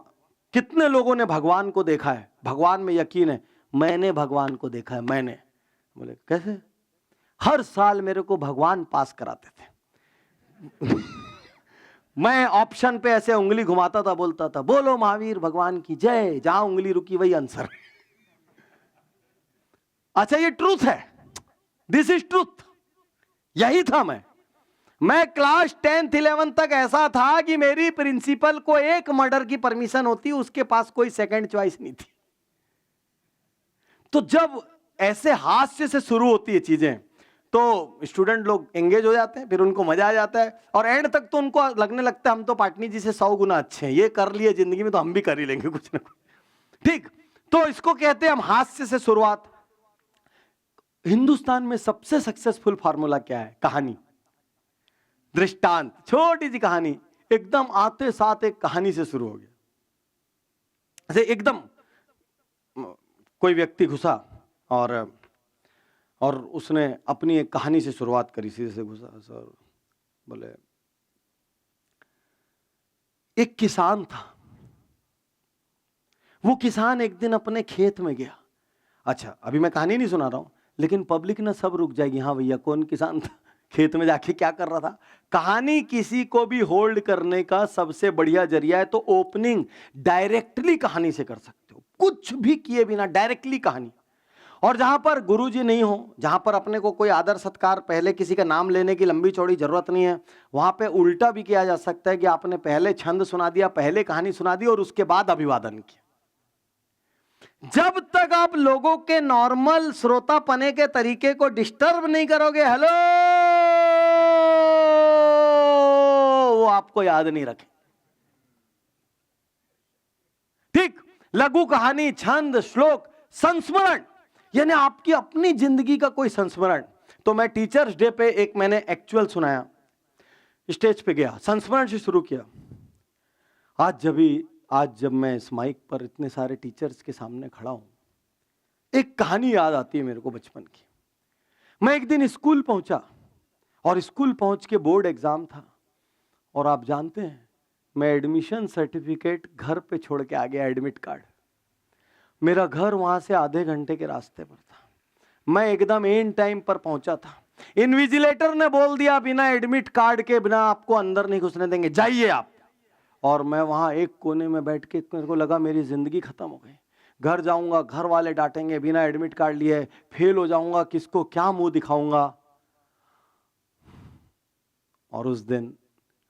कितने लोगों ने भगवान को देखा है, भगवान में यकीन है। मैंने भगवान को देखा है, मैंने। बोले कैसे? हर साल मेरे को भगवान पास कराते थे। मैं ऑप्शन पे ऐसे उंगली घुमाता था, बोलता था बोलो महावीर भगवान की जय, जहां उंगली रुकी वही आंसर। अच्छा ये ट्रूथ है, दिस इज ट्रूथ, यही था मैं क्लास 10th 11th तक ऐसा था कि मेरी प्रिंसिपल को एक मर्डर की परमिशन होती, उसके पास कोई सेकंड चॉइस नहीं थी। तो जब ऐसे हास्य से शुरू होती है चीजें, तो स्टूडेंट लोग एंगेज हो जाते हैं, फिर उनको मजा आ जाता है, और एंड तक तो उनको लगने लगता है हम तो पाटनी जी से 100 गुना अच्छे हैं, ये कर लिए जिंदगी में तो हम भी कर ही लेंगे कुछ ना कुछ। ठीक, तो इसको कहते हैं हम हास्य से शुरुआत। हिंदुस्तान में सबसे सक्सेसफुल फार्मूला क्या है? कहानी, दृष्टांत, छोटी सी कहानी, एकदम आते साथ एक कहानी से शुरू हो गया। ऐसे एकदम कोई व्यक्ति घुसा और उसने अपनी एक कहानी से शुरुआत करी, सीधे से घुसा सर, बोले एक किसान था, वो किसान एक दिन अपने खेत में गया। अच्छा अभी मैं कहानी नहीं सुना रहा हूं, लेकिन पब्लिक ना सब रुक जाएगी, हाँ भैया कौन किसान था, खेत में जाके क्या कर रहा था। कहानी किसी को भी होल्ड करने का सबसे बढ़िया जरिया है, तो ओपनिंग डायरेक्टली कहानी से कर सकते हो, कुछ भी किए बिना डायरेक्टली कहानी। और जहां पर गुरुजी नहीं हो, जहां पर अपने को कोई आदर सत्कार, पहले किसी का नाम लेने की लंबी चौड़ी जरूरत नहीं है, वहां पे उल्टा भी किया जा सकता है कि आपने पहले छंद सुना दिया, पहले कहानी सुना दी और उसके बाद अभिवादन किया। जब तक आप लोगों के नॉर्मल श्रोता पने के तरीके को डिस्टर्ब नहीं करोगे, हेलो, वो आपको याद नहीं रखे। ठीक, लघु कहानी, छंद, श्लोक, संस्मरण, यानी आपकी अपनी जिंदगी का कोई संस्मरण। तो मैं टीचर्स डे पे एक मैंने एक्चुअल सुनाया, स्टेज पे गया, संस्मरण से शुरू किया। आज जब मैं इस माइक पर इतने सारे टीचर्स के सामने खड़ा हूं, एक कहानी याद आती है मेरे को बचपन की। मैं एक दिन स्कूल पहुंचा और स्कूल पहुंच के बोर्ड एग्जाम था, और आप जानते हैं मैं एडमिशन सर्टिफिकेट घर पे छोड़ के आ गया, एडमिट कार्ड। मेरा घर वहां से आधे घंटे के रास्ते पर था, मैं एकदम एन टाइम पर पहुंचा था। इन्विजिलेटर ने बोल दिया बिना एडमिट कार्ड के बिना आपको अंदर नहीं घुसने देंगे, जाइए आप। और मैं वहां एक कोने में बैठ के, मेरे को लगा मेरी जिंदगी खत्म हो गई। घर जाऊंगा, घर वाले डांटेंगे, बिना एडमिट कार्ड लिए फेल हो जाऊंगा, किसको क्या मुंह दिखाऊंगा। और उस दिन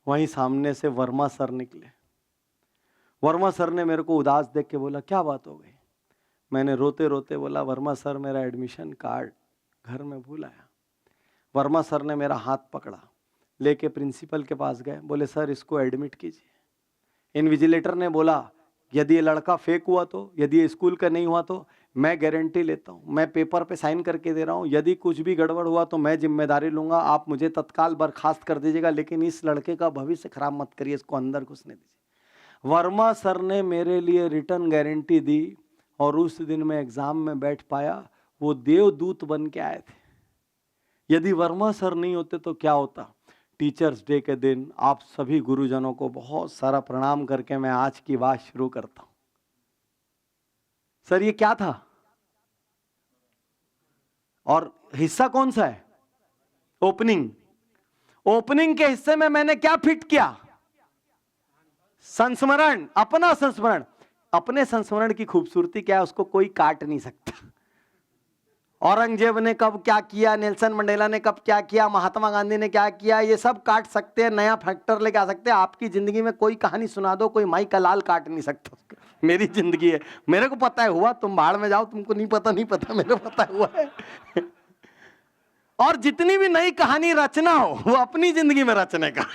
वहीं सामने से वर्मा सर निकले। वर्मा सर ने मेरे को उदास देख के बोला, क्या बात हो गई? मैंने रोते रोते बोला, वर्मा सर मेरा एडमिशन कार्ड घर में भूल आया। वर्मा सर ने मेरा हाथ पकड़ा, लेके प्रिंसिपल के पास गए, बोले सर इसको एडमिट कीजिए। इनविजिलेटर ने बोला यदि ये लड़का फेक हुआ तो, यदि ये स्कूल का नहीं हुआ तो मैं गारंटी लेता हूँ, मैं पेपर पे साइन करके दे रहा हूँ, यदि कुछ भी गड़बड़ हुआ तो मैं जिम्मेदारी लूंगा, आप मुझे तत्काल बर्खास्त कर दीजिएगा, लेकिन इस लड़के का भविष्य खराब मत करिए, इसको अंदर घुसने दीजिए। वर्मा सर ने मेरे लिए रिटर्न गारंटी दी और उस दिन मैं एग्जाम में बैठ पाया। वो देवदूत बन के आए थे। यदि वर्मा सर नहीं होते तो क्या होता? टीचर्स डे के दिन आप सभी गुरुजनों को बहुत सारा प्रणाम करके मैं आज की बात शुरू करता हूं। सर ये क्या था और हिस्सा कौन सा है? ओपनिंग। ओपनिंग के हिस्से में मैंने क्या फिट किया? संस्मरण, अपना संस्मरण। अपने संस्मरण की खूबसूरती क्या है, उसको कोई काट नहीं सकता। औरंगजेब ने कब क्या किया, नेल्सन मंडेला ने कब क्या किया, महात्मा गांधी ने क्या किया, ये सब काट सकते हैं, नया फैक्टर लेके आ सकते हैं। आपकी जिंदगी में कोई कहानी सुना दो, कोई माई का लाल काट नहीं सकता। मेरी जिंदगी है, मेरे को पता है हुआ, तुम भाड़ में जाओ, तुमको नहीं पता, नहीं पता, मेरे को पता हुआ है। और जितनी भी नई कहानी रचना हो वो अपनी जिंदगी में रचने का।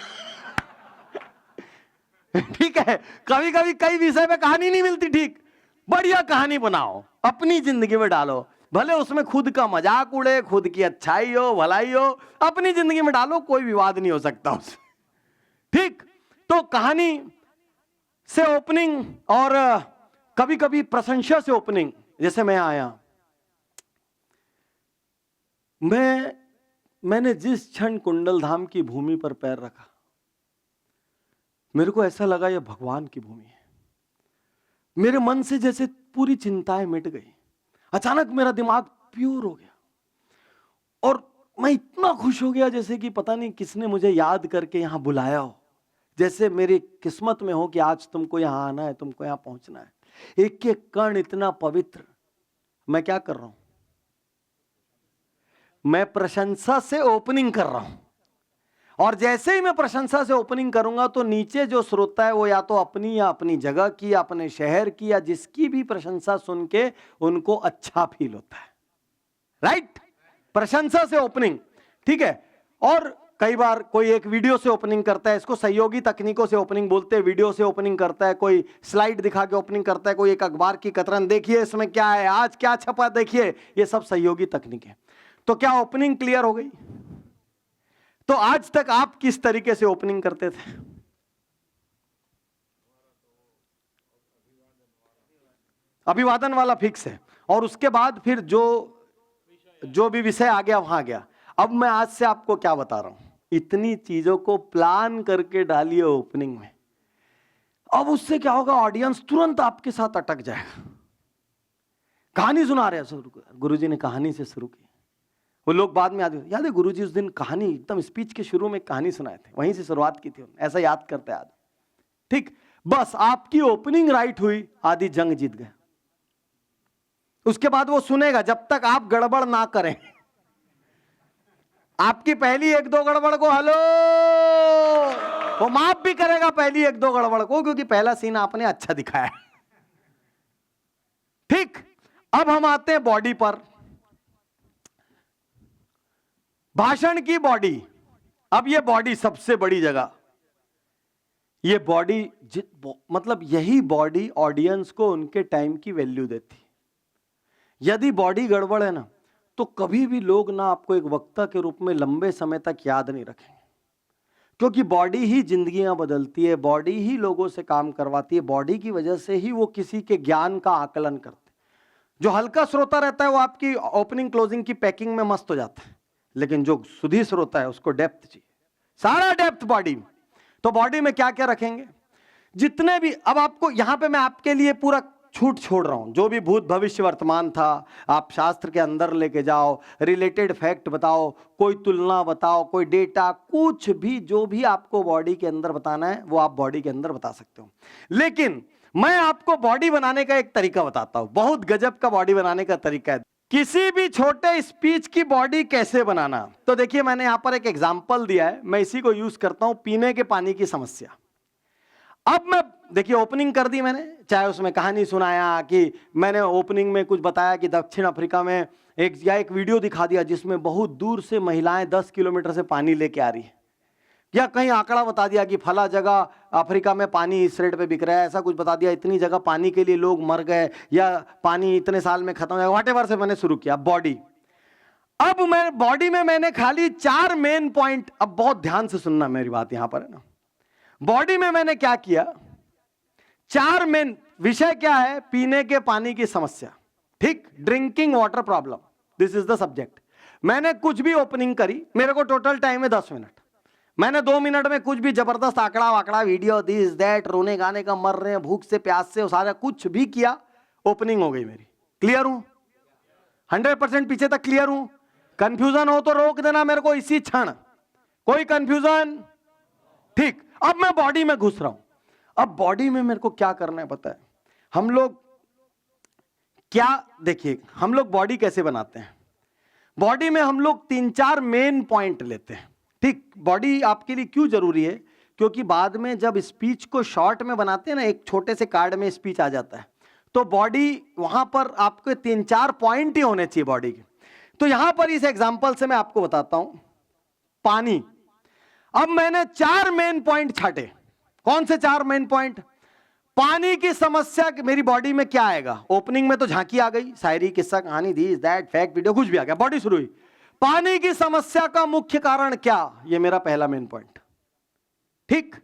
ठीक है, कभी कभी कई विषय पे कहानी नहीं मिलती, ठीक, बढ़िया कहानी बनाओ, अपनी जिंदगी में डालो, भले उसमें खुद का मजाक उड़े, खुद की अच्छाई हो, भलाई हो, अपनी जिंदगी में डालो, कोई विवाद नहीं हो सकता उससे। ठीक, तो कहानी से ओपनिंग और कभी कभी प्रशंसा से ओपनिंग। जैसे मैं आया, मैंने जिस क्षण कुंडल धाम की भूमि पर पैर रखा, मेरे को ऐसा लगा यह भगवान की भूमि है। मेरे मन से जैसे पूरी चिंताएं मिट गई, अचानक मेरा दिमाग प्योर हो गया और मैं इतना खुश हो गया जैसे कि पता नहीं किसने मुझे याद करके यहां बुलाया हो, जैसे मेरी किस्मत में हो कि आज तुमको यहां आना है, तुमको यहां पहुंचना है। एक एक कण इतना पवित्र। मैं क्या कर रहा हूं? मैं प्रशंसा से ओपनिंग कर रहा हूं, और जैसे ही मैं प्रशंसा से ओपनिंग करूंगा तो नीचे जो श्रोता है वो या तो अपनी या अपनी जगह की या अपने शहर की या जिसकी भी प्रशंसा सुन के उनको अच्छा फील होता है। राइट, प्रशंसा से ओपनिंग, ठीक है। और कई बार कोई एक वीडियो से ओपनिंग करता है, इसको सहयोगी तकनीकों से ओपनिंग बोलते हैं। वीडियो से ओपनिंग करता है, कोई स्लाइड दिखा के ओपनिंग करता है, कोई एक अखबार की कतरन, देखिए इसमें क्या है, आज क्या छपा, देखिए, ये सब सहयोगी तकनीक है। तो क्या ओपनिंग क्लियर हो गई? तो आज तक आप किस तरीके से ओपनिंग करते थे? अभिवादन वाला फिक्स है, और उसके बाद फिर जो भी विषय आ गया वहां गया। अब मैं आज से आपको क्या बता रहा हूं, इतनी चीजों को प्लान करके डालिए ओपनिंग में। अब उससे क्या होगा, ऑडियंस तुरंत आपके साथ अटक जाएगा। कहानी सुना रहे हैं, गुरुजी ने कहानी से शुरू की, वो लोग बाद में याद है गुरुजी उस दिन कहानी एकदम स्पीच के शुरू में कहानी सुनाए थे, वहीं से शुरुआत की थी, ऐसा याद करते आज। ठीक, बस आपकी ओपनिंग राइट हुई, आधी जंग जीत गए। उसके बाद वो सुनेगा जब तक आप गड़बड़ ना करें। आपकी पहली एक दो गड़बड़ को हेलो, वो माफ भी करेगा पहली एक दो गड़बड़ को, क्योंकि पहला सीन आपने अच्छा दिखाया। ठीक, अब हम आते हैं बॉडी पर। भाषण की बॉडी। अब ये बॉडी सबसे बड़ी जगह, ये बॉडी मतलब यही बॉडी ऑडियंस को उनके टाइम की वैल्यू देती। यदि बॉडी गड़बड़ है ना, तो कभी भी लोग ना आपको एक वक्ता के रूप में लंबे समय तक याद नहीं रखेंगे, क्योंकि बॉडी ही जिंदगियां बदलती है, बॉडी ही लोगों से काम करवाती है, बॉडी की वजह से ही वो किसी के ज्ञान का आकलन करते। जो हल्का श्रोता रहता है वो आपकी ओपनिंग क्लोजिंग की पैकिंग में मस्त हो जाता है, लेकिन जो सुधी श्रोता है उसको डेप्थ चाहिए, सारा डेप्थ बॉडी में। तो बॉडी में क्या क्या रखेंगे, जितने भी, अब आपको यहां पे मैं आपके लिए पूरा छूट छोड़ रहा हूं, जो भी भूत भविष्य वर्तमान था आप शास्त्र के अंदर लेके जाओ, रिलेटेड फैक्ट बताओ, कोई तुलना बताओ, कोई डेटा, कुछ भी जो भी आपको बॉडी के अंदर बताना है वो आप बॉडी के अंदर बता सकते हो। लेकिन मैं आपको बॉडी बनाने का एक तरीका बताता हूं, बहुत गजब का बॉडी बनाने का तरीका है। किसी भी छोटे स्पीच की बॉडी कैसे बनाना, तो देखिए मैंने यहां पर एक एग्जांपल दिया है, मैं इसी को यूज करता हूं, पीने के पानी की समस्या। अब मैं देखिए ओपनिंग कर दी मैंने, चाहे उसमें कहानी सुनाया कि मैंने ओपनिंग में कुछ बताया कि दक्षिण अफ्रीका में एक वीडियो दिखा दिया जिसमें बहुत दूर से महिलाएं 10 किलोमीटर से पानी लेके आ रही है, या कहीं आंकड़ा बता दिया कि फला जगह अफ्रीका में पानी इस रेट पे बिक रहा है, ऐसा कुछ बता दिया, इतनी जगह पानी के लिए लोग मर गए, या पानी इतने साल में खत्म हो जाएगा, व्हाटएवर से मैंने शुरू किया बॉडी। अब मैं बॉडी में मैंने खाली 4 मेन पॉइंट, अब बहुत ध्यान से सुनना मेरी बात यहां पर है ना, बॉडी में मैंने क्या किया, 4 मेन विषय क्या है, पीने के पानी की समस्या, ठीक, drinking water problem, this is the subject. मैंने कुछ भी ओपनिंग करी, मेरे को टोटल टाइम है 10 मिनट, मैंने 2 मिनट में कुछ भी जबरदस्त आंकड़ा वाकड़ा वीडियो दिस दैट, रोने गाने का, मर रहे हैं भूख से प्यास से, सारा कुछ भी किया, ओपनिंग हो गई मेरी। क्लियर हूं 100% पीछे तक क्लियर हूं? कंफ्यूजन हो तो रोक देना मेरे को इसी क्षण, कोई कंफ्यूजन? ठीक। अब मैं बॉडी में घुस रहा हूं। अब बॉडी में मेरे को क्या करना है पता है, हम लोग क्या, देखिए हम लोग बॉडी कैसे बनाते हैं, बॉडी में हम लोग 3-4 मेन पॉइंट लेते हैं, ठीक। बॉडी आपके लिए क्यों जरूरी है, क्योंकि बाद में जब स्पीच को शॉर्ट में बनाते हैं ना, एक छोटे से कार्ड में स्पीच आ जाता है, तो बॉडी वहां पर आपके 3-4 पॉइंट ही होने चाहिए बॉडी के। तो यहां पर इस एग्जांपल से मैं आपको बताता हूं, पानी। अब मैंने 4 मेन पॉइंट छाटे। कौन से 4 मेन पॉइंट? पानी की समस्या मेरी बॉडी में क्या आएगा, ओपनिंग में तो झांकी आ गई, शायरी किस्सा कहानी दिस दैट फैक्ट वीडियो कुछ भी आ गया, बॉडी शुरू हुई। पानी की समस्या का मुख्य कारण क्या, ये मेरा पहला मेन पॉइंट, ठीक।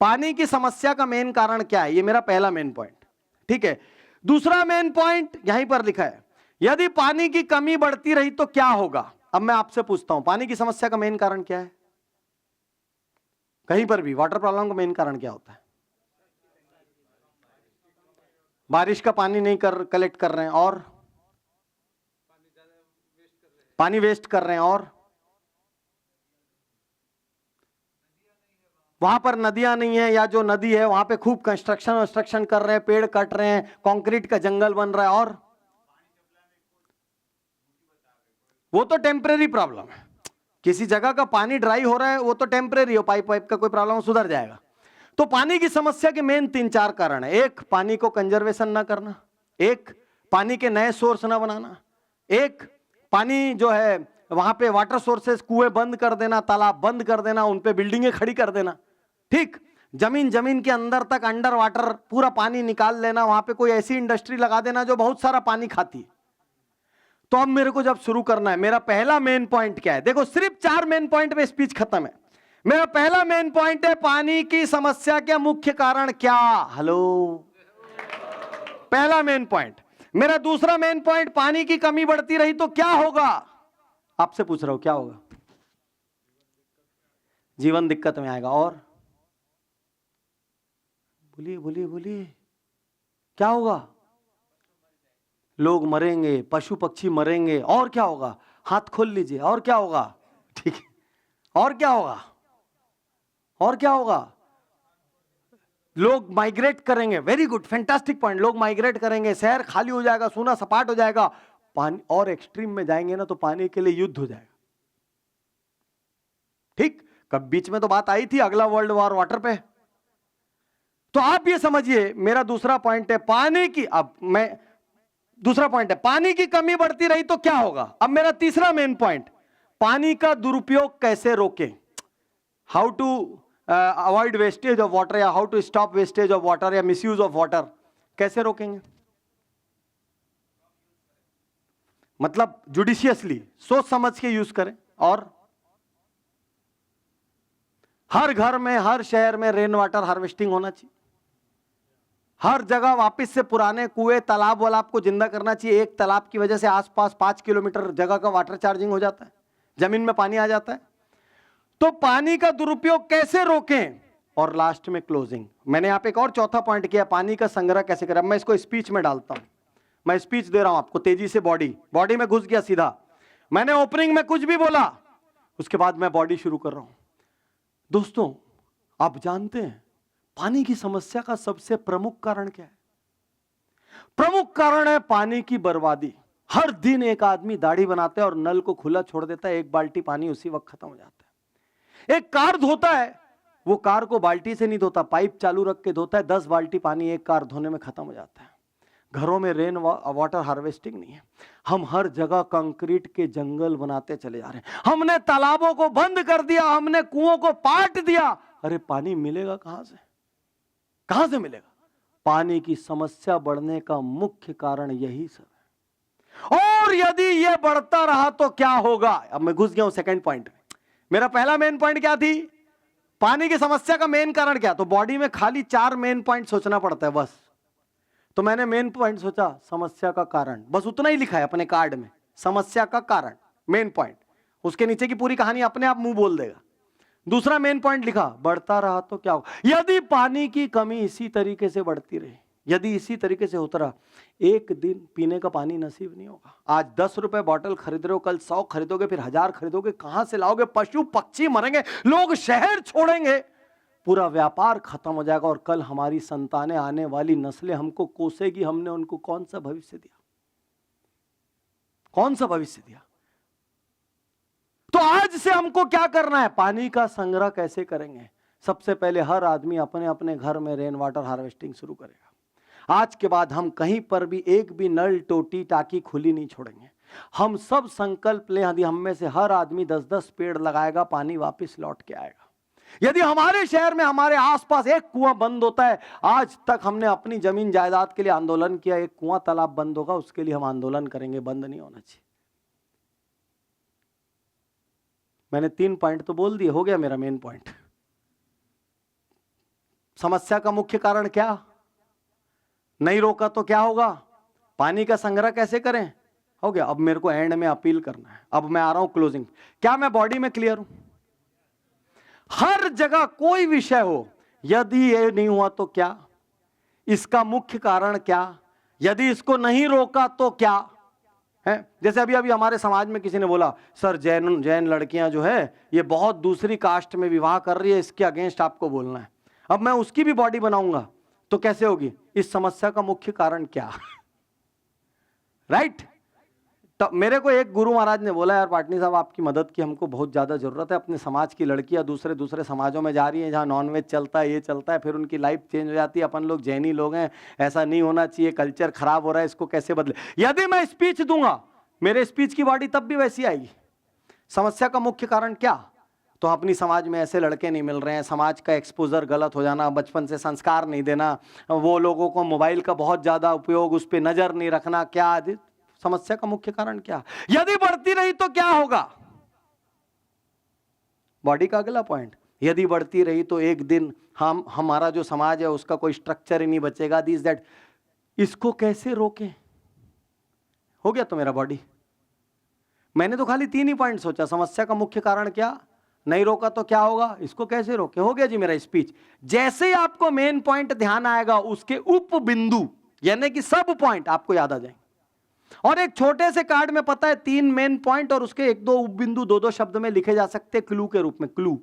पानी की समस्या का मेन कारण क्या है, ये मेरा पहला मेन पॉइंट, ठीक है। दूसरा मेन पॉइंट यहीं पर लिखा है, यदि पानी की कमी बढ़ती रही तो क्या होगा। अब मैं आपसे पूछता हूं, पानी की समस्या का मेन कारण क्या है, कहीं पर भी वाटर प्रॉब्लम का मेन कारण क्या होता है? बारिश का पानी नहीं कलेक्ट कर रहे हैं, और पानी वेस्ट कर रहे हैं, और वहां पर नदियां नहीं है, या जो नदी है वहां पे खूब कंस्ट्रक्शन कर रहे हैं, पेड़ कट रहे हैं, कंक्रीट का जंगल बन रहा है, और वो तो टेम्परेरी प्रॉब्लम है। किसी जगह का पानी ड्राई हो रहा है, वो तो टेम्परेरी हो, पाइप का कोई प्रॉब्लम सुधर जाएगा। तो पानी की समस्या के मेन 3-4 कारण है। एक, पानी को कंजर्वेशन ना करना, एक पानी के नए सोर्स ना बनाना, एक पानी जो है वहां पे वाटर सोर्सेस, कुएं बंद कर देना, तालाब बंद कर देना, उन पे बिल्डिंगें खड़ी कर देना, ठीक। जमीन के अंदर तक अंडर वाटर पूरा पानी निकाल लेना, वहां पे कोई ऐसी इंडस्ट्री लगा देना जो बहुत सारा पानी खाती है। तो अब मेरे को जब शुरू करना है, मेरा पहला मेन पॉइंट क्या है, देखो सिर्फ 4 मेन पॉइंट में स्पीच खत्म है। मेरा पहला मेन पॉइंट है, पानी की समस्या के मुख्य कारण क्या। हेलो, पहला मेन पॉइंट। मेरा दूसरा मेन पॉइंट, पानी की कमी बढ़ती रही तो क्या होगा। आपसे पूछ रहा हूं क्या होगा, जीवन दिक्कत में आएगा, और बोलिए बोलिए बोलिए, क्या होगा, लोग मरेंगे, पशु पक्षी मरेंगे, और क्या होगा, हाथ खोल लीजिए, और क्या होगा, ठीक है, और क्या होगा, और क्या होगा, लोग माइग्रेट करेंगे, वेरी गुड फैंटास्टिक पॉइंट, लोग माइग्रेट करेंगे, शहर खाली हो जाएगा, सूना सपाट हो जाएगा, पानी और एक्सट्रीम में जाएंगे ना तो पानी के लिए युद्ध हो जाएगा, ठीक। कब बीच में तो बात आई थी अगला वर्ल्ड वॉर वाटर पे। तो आप ये समझिए, मेरा दूसरा पॉइंट है पानी की, अब मैं दूसरा पॉइंट है पानी की कमी बढ़ती रही तो क्या होगा। अब मेरा तीसरा मेन पॉइंट, पानी का दुरुपयोग कैसे रोकें, how to avoid wastage of water, या how to stop wastage of water, या मिसयूज ऑफ वाटर कैसे रोकेंगे। मतलब जुडिशियसली, सोच समझ के यूज करें, और हर घर में, हर शहर में रेन वाटर हार्वेस्टिंग होना चाहिए, हर जगह वापस से पुराने कुएं, तालाब वालाब को जिंदा करना चाहिए। एक तालाब की वजह से आसपास 5 किलोमीटर जगह का वाटर चार्जिंग हो जाता है, जमीन में पानी आ जाता है। तो पानी का दुरुपयोग कैसे रोकें, और लास्ट में क्लोजिंग। मैंने यहां पे एक और चौथा पॉइंट किया, पानी का संग्रह कैसे करें। मैं इसको स्पीच में डालता हूं, मैं स्पीच दे रहा हूं आपको तेजी से, बॉडी में घुस गया सीधा। मैंने ओपनिंग में कुछ भी बोला, उसके बाद मैं बॉडी शुरू कर रहा हूं। दोस्तों, आप जानते हैं पानी की समस्या का सबसे प्रमुख कारण क्या है? प्रमुख कारण है पानी की बर्बादी। हर दिन एक आदमी दाढ़ी बनाता है और नल को खुला छोड़ देता है, एक बाल्टी पानी उसी वक्त खत्म हो जाता है। एक कार धोता है, वो कार को बाल्टी से नहीं धोता, पाइप चालू रख के धोता है, 10 बाल्टी पानी एक कार धोने में खत्म हो जाता है। घरों में रेन वाटर हार्वेस्टिंग नहीं है। हम हर जगह कंक्रीट के जंगल बनाते चले जा रहे हैं। हमने तालाबों को बंद कर दिया, हमने कुओं को पाट दिया। अरे पानी मिलेगा कहां से? कहां से मिलेगा? पानी की समस्या बढ़ने का मुख्य कारण यही सब है। और यदि यह बढ़ता रहा तो क्या होगा? अब मैं घुस गया हूं सेकंड पॉइंट में। मेरा पहला मेन पॉइंट क्या थी? पानी की समस्या का मेन कारण क्या? तो बॉडी में खाली 4 मेन पॉइंट सोचना पड़ता है बस। तो मैंने मेन पॉइंट सोचा समस्या का कारण, बस उतना ही लिखा है अपने कार्ड में, समस्या का कारण मेन पॉइंट। उसके नीचे की पूरी कहानी अपने आप मुंह बोल देगा। दूसरा मेन पॉइंट लिखा बढ़ता रहा तो क्या होगा? यदि पानी की कमी इसी तरीके से बढ़ती रही, यदि इसी तरीके से होता रहा, एक दिन पीने का पानी नसीब नहीं होगा। आज 10 रुपए बॉटल खरीद रहे हो, कल 100 खरीदोगे, फिर 1000 खरीदोगे, कहां से लाओगे? पशु पक्षी मरेंगे, लोग शहर छोड़ेंगे, पूरा व्यापार खत्म हो जाएगा। और कल हमारी संतानें, आने वाली नस्लें हमको कोसेगी, हमने उनको कौन सा भविष्य दिया? कौन सा भविष्य दिया? तो आज से हमको क्या करना है? पानी का संग्रह कैसे करेंगे? सबसे पहले हर आदमी अपने अपने घर में रेन वाटर हार्वेस्टिंग शुरू करेगा। आज के बाद हम कहीं पर भी एक भी नल, टोटी, टाकी खुली नहीं छोड़ेंगे। हम सब संकल्प लें, यदि हम में से हर आदमी 10-10 पेड़ लगाएगा, पानी वापस लौट के आएगा। यदि हमारे शहर में, हमारे आसपास एक कुआं बंद होता है, आज तक हमने अपनी जमीन जायदाद के लिए आंदोलन किया, एक कुआं तालाब बंद होगा, उसके लिए हम आंदोलन करेंगे, बंद नहीं होना चाहिए। मैंने 3 पॉइंट तो बोल दिए, हो गया मेरा मेन पॉइंट। समस्या का मुख्य कारण क्या? नहीं रोका तो क्या होगा? पानी का संग्रह कैसे करें? हो गया। अब मेरे को एंड में अपील करना है। अब मैं आ रहा हूं क्लोजिंग। क्या मैं बॉडी में क्लियर हूं? हर जगह कोई विषय हो, यदि ये नहीं हुआ तो क्या, इसका मुख्य कारण क्या, यदि इसको नहीं रोका तो क्या है? जैसे अभी अभी हमारे समाज में किसी ने बोला, सर जैन लड़कियां जो है ये बहुत दूसरी कास्ट में विवाह कर रही है, इसके अगेंस्ट आपको बोलना है। अब मैं उसकी भी बॉडी बनाऊंगा तो कैसे होगी? इस समस्या का मुख्य कारण क्या? राइट? तो मेरे को एक गुरु महाराज ने बोला, यार पाटनी साहब आपकी मदद की हमको बहुत ज़्यादा ज़रूरत है। अपने समाज की लड़कियां दूसरे समाजों में जा रही हैं, जहाँ नॉनवेज चलता है, ये चलता है, फिर उनकी लाइफ चेंज हो जाती है। अपन लोग जैनी लोग हैं, ऐसा नहीं होना चाहिए, कल्चर खराब हो रहा है, इसको कैसे बदले? यदि मैं स्पीच दूंगा, मेरे स्पीच की बॉडी तब भी वैसी आएगी। समस्या का मुख्य कारण क्या? तो अपनी समाज में ऐसे लड़के नहीं मिल रहे हैं, समाज का एक्सपोजर गलत हो जाना, बचपन से संस्कार नहीं देना, वो लोगों को मोबाइल का बहुत ज़्यादा उपयोग, उस पर नज़र नहीं रखना, क्या समस्या का मुख्य कारण क्या? यदि बढ़ती रही तो क्या होगा? बॉडी का अगला पॉइंट, यदि बढ़ती रही तो एक दिन हमारा जो समाज है उसका कोई स्ट्रक्चर ही नहीं बचेगा। दिस दैट, इसको कैसे रोके? हो गया तो मेरा बॉडी। मैंने तो खाली 3 ही पॉइंट सोचा। समस्या का मुख्य कारण क्या, नहीं रोका तो क्या होगा, इसको कैसे रोके, हो गया जी मेरा स्पीच। जैसे ही आपको मेन पॉइंट ध्यान आएगा, उसके उप बिंदु यानी कि सब पॉइंट आपको याद आ जाएंगे। और एक छोटे से कार्ड में पता है 3 मेन पॉइंट और उसके 1-2 उपबिंदु 2-2 शब्द में लिखे जा सकते, क्लू के रूप में, क्लू।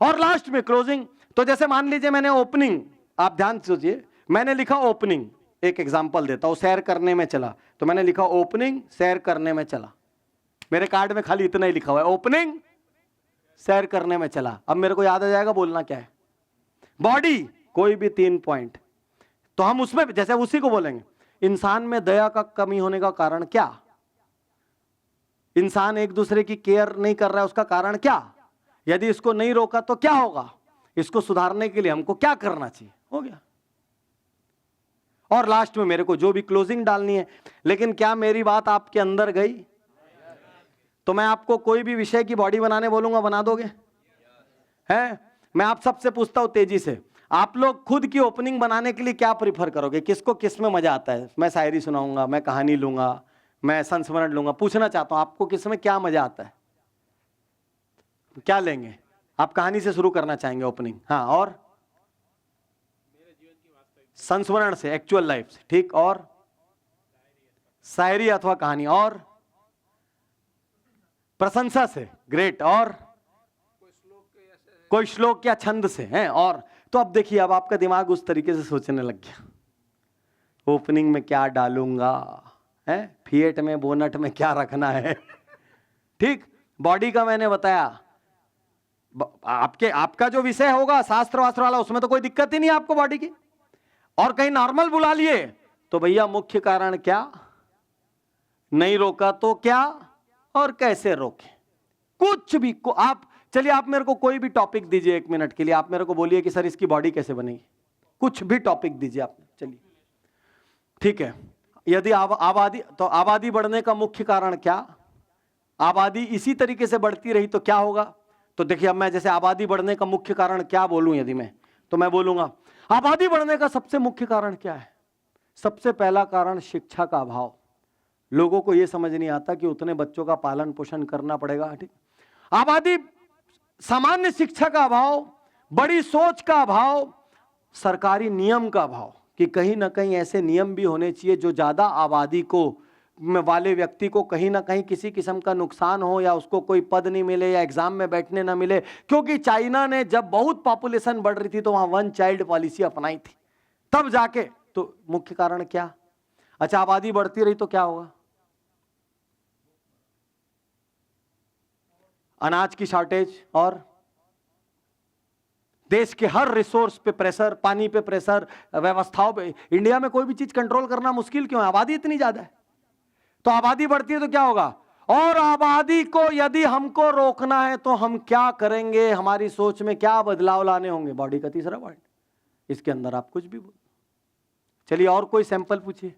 और लास्ट में क्लोजिंग। तो जैसे मान लीजिए मैंने ओपनिंग, आप ध्यान से सोचिए, मैंने लिखा ओपनिंग, एक एग्जांपल देता हूं, सैर करने में चला, तो मैंने लिखा ओपनिंग सैर करने में चला। मेरे कार्ड में खाली इतना ही लिखा हुआ है, ओपनिंग सैर करने में चला। अब मेरे को याद आ जाएगा बोलना क्या है। बॉडी कोई भी 3 पॉइंट, तो हम उसमें जैसे उसी को बोलेंगे। इंसान में दया का कमी होने का कारण क्या? इंसान एक दूसरे की केयर नहीं कर रहा है, उसका कारण क्या? यदि इसको नहीं रोका तो क्या होगा? इसको सुधारने के लिए हमको क्या करना चाहिए? हो गया। और लास्ट में मेरे को जो भी क्लोजिंग डालनी है। लेकिन क्या मेरी बात आपके अंदर गई? तो मैं आपको कोई भी विषय की बॉडी बनाने बोलूंगा, बना दोगे? है? मैं आप सबसे पूछता हूं तेजी से, आप लोग खुद की ओपनिंग बनाने के लिए क्या प्रीफर करोगे? किसको किस में मजा आता है? मैं शायरी सुनाऊंगा, मैं कहानी लूंगा, मैं संस्मरण लूंगा। पूछना चाहता हूं आपको किस में क्या मजा आता है? क्या लेंगे आप? कहानी से शुरू करना चाहेंगे ओपनिंग? हाँ, और संस्मरण से, एक्चुअल लाइफ से, ठीक। और शायरी अथवा कहानी, और प्रशंसा से, ग्रेट। और कोई श्लोक या छंद से हैं। और तो अब देखिए, अब आपका दिमाग उस तरीके से सोचने लग गया। ओपनिंग में क्या डालूंगा, है फिएट में बोनट में क्या रखना है। ठीक, बॉडी का मैंने बताया, आपका जो विषय होगा शास्त्र वास्त्र वाला, उसमें तो कोई दिक्कत ही नहीं आपको बॉडी की। और कहीं नॉर्मल बुला लिए तो भैया मुख्य कारण क्या, नहीं रोका तो क्या, और कैसे रोके, कुछ भी आप चलिए, आप मेरे को कोई भी टॉपिक दीजिए 1 मिनट के लिए, आप मेरे को बोलिए कि सर इसकी बॉडी कैसे बनेगी, कुछ भी टॉपिक दीजिए आप, चलिए ठीक है। यदि आबादी, तो आबादी बढ़ने का मुख्य कारण क्या, आबादी इसी तरीके से बढ़ती रही तो क्या होगा। तो देखिए, अब मैं जैसे आबादी बढ़ने का मुख्य कारण क्या बोलूं, यदि मैं, तो मैं बोलूंगा आबादी बढ़ने का सबसे मुख्य कारण क्या है। सबसे पहला कारण शिक्षा का अभाव। लोगों को यह समझ नहीं आता कि उतने बच्चों का पालन पोषण करना पड़ेगा। ठीक, आबादी, सामान्य शिक्षा का अभाव, बड़ी सोच का अभाव, सरकारी नियम का अभाव, कि कहीं ना कहीं ऐसे नियम भी होने चाहिए जो ज्यादा आबादी को वाले व्यक्ति को कहीं ना कहीं किसी किस्म का नुकसान हो, या उसको कोई पद नहीं मिले, या एग्जाम में बैठने ना मिले। क्योंकि चाइना ने जब बहुत पॉपुलेशन बढ़ रही थी तो वहां 1 चाइल्ड पॉलिसी अपनाई थी, तब जाके। तो मुख्य कारण क्या, अच्छा आबादी बढ़ती रही तो क्या होगा, अनाज की शॉर्टेज, और देश के हर रिसोर्स पे प्रेशर, पानी पे प्रेशर, व्यवस्थाओं पे। इंडिया में कोई भी चीज कंट्रोल करना मुश्किल क्यों है, आबादी इतनी ज्यादा है। तो आबादी बढ़ती है तो क्या होगा, और आबादी को यदि हमको रोकना है तो हम क्या करेंगे, हमारी सोच में क्या बदलाव लाने होंगे, बॉडी का तीसरा पॉइंट। इसके अंदर आप कुछ भी बोल, चलिए और कोई सैंपल पूछिए,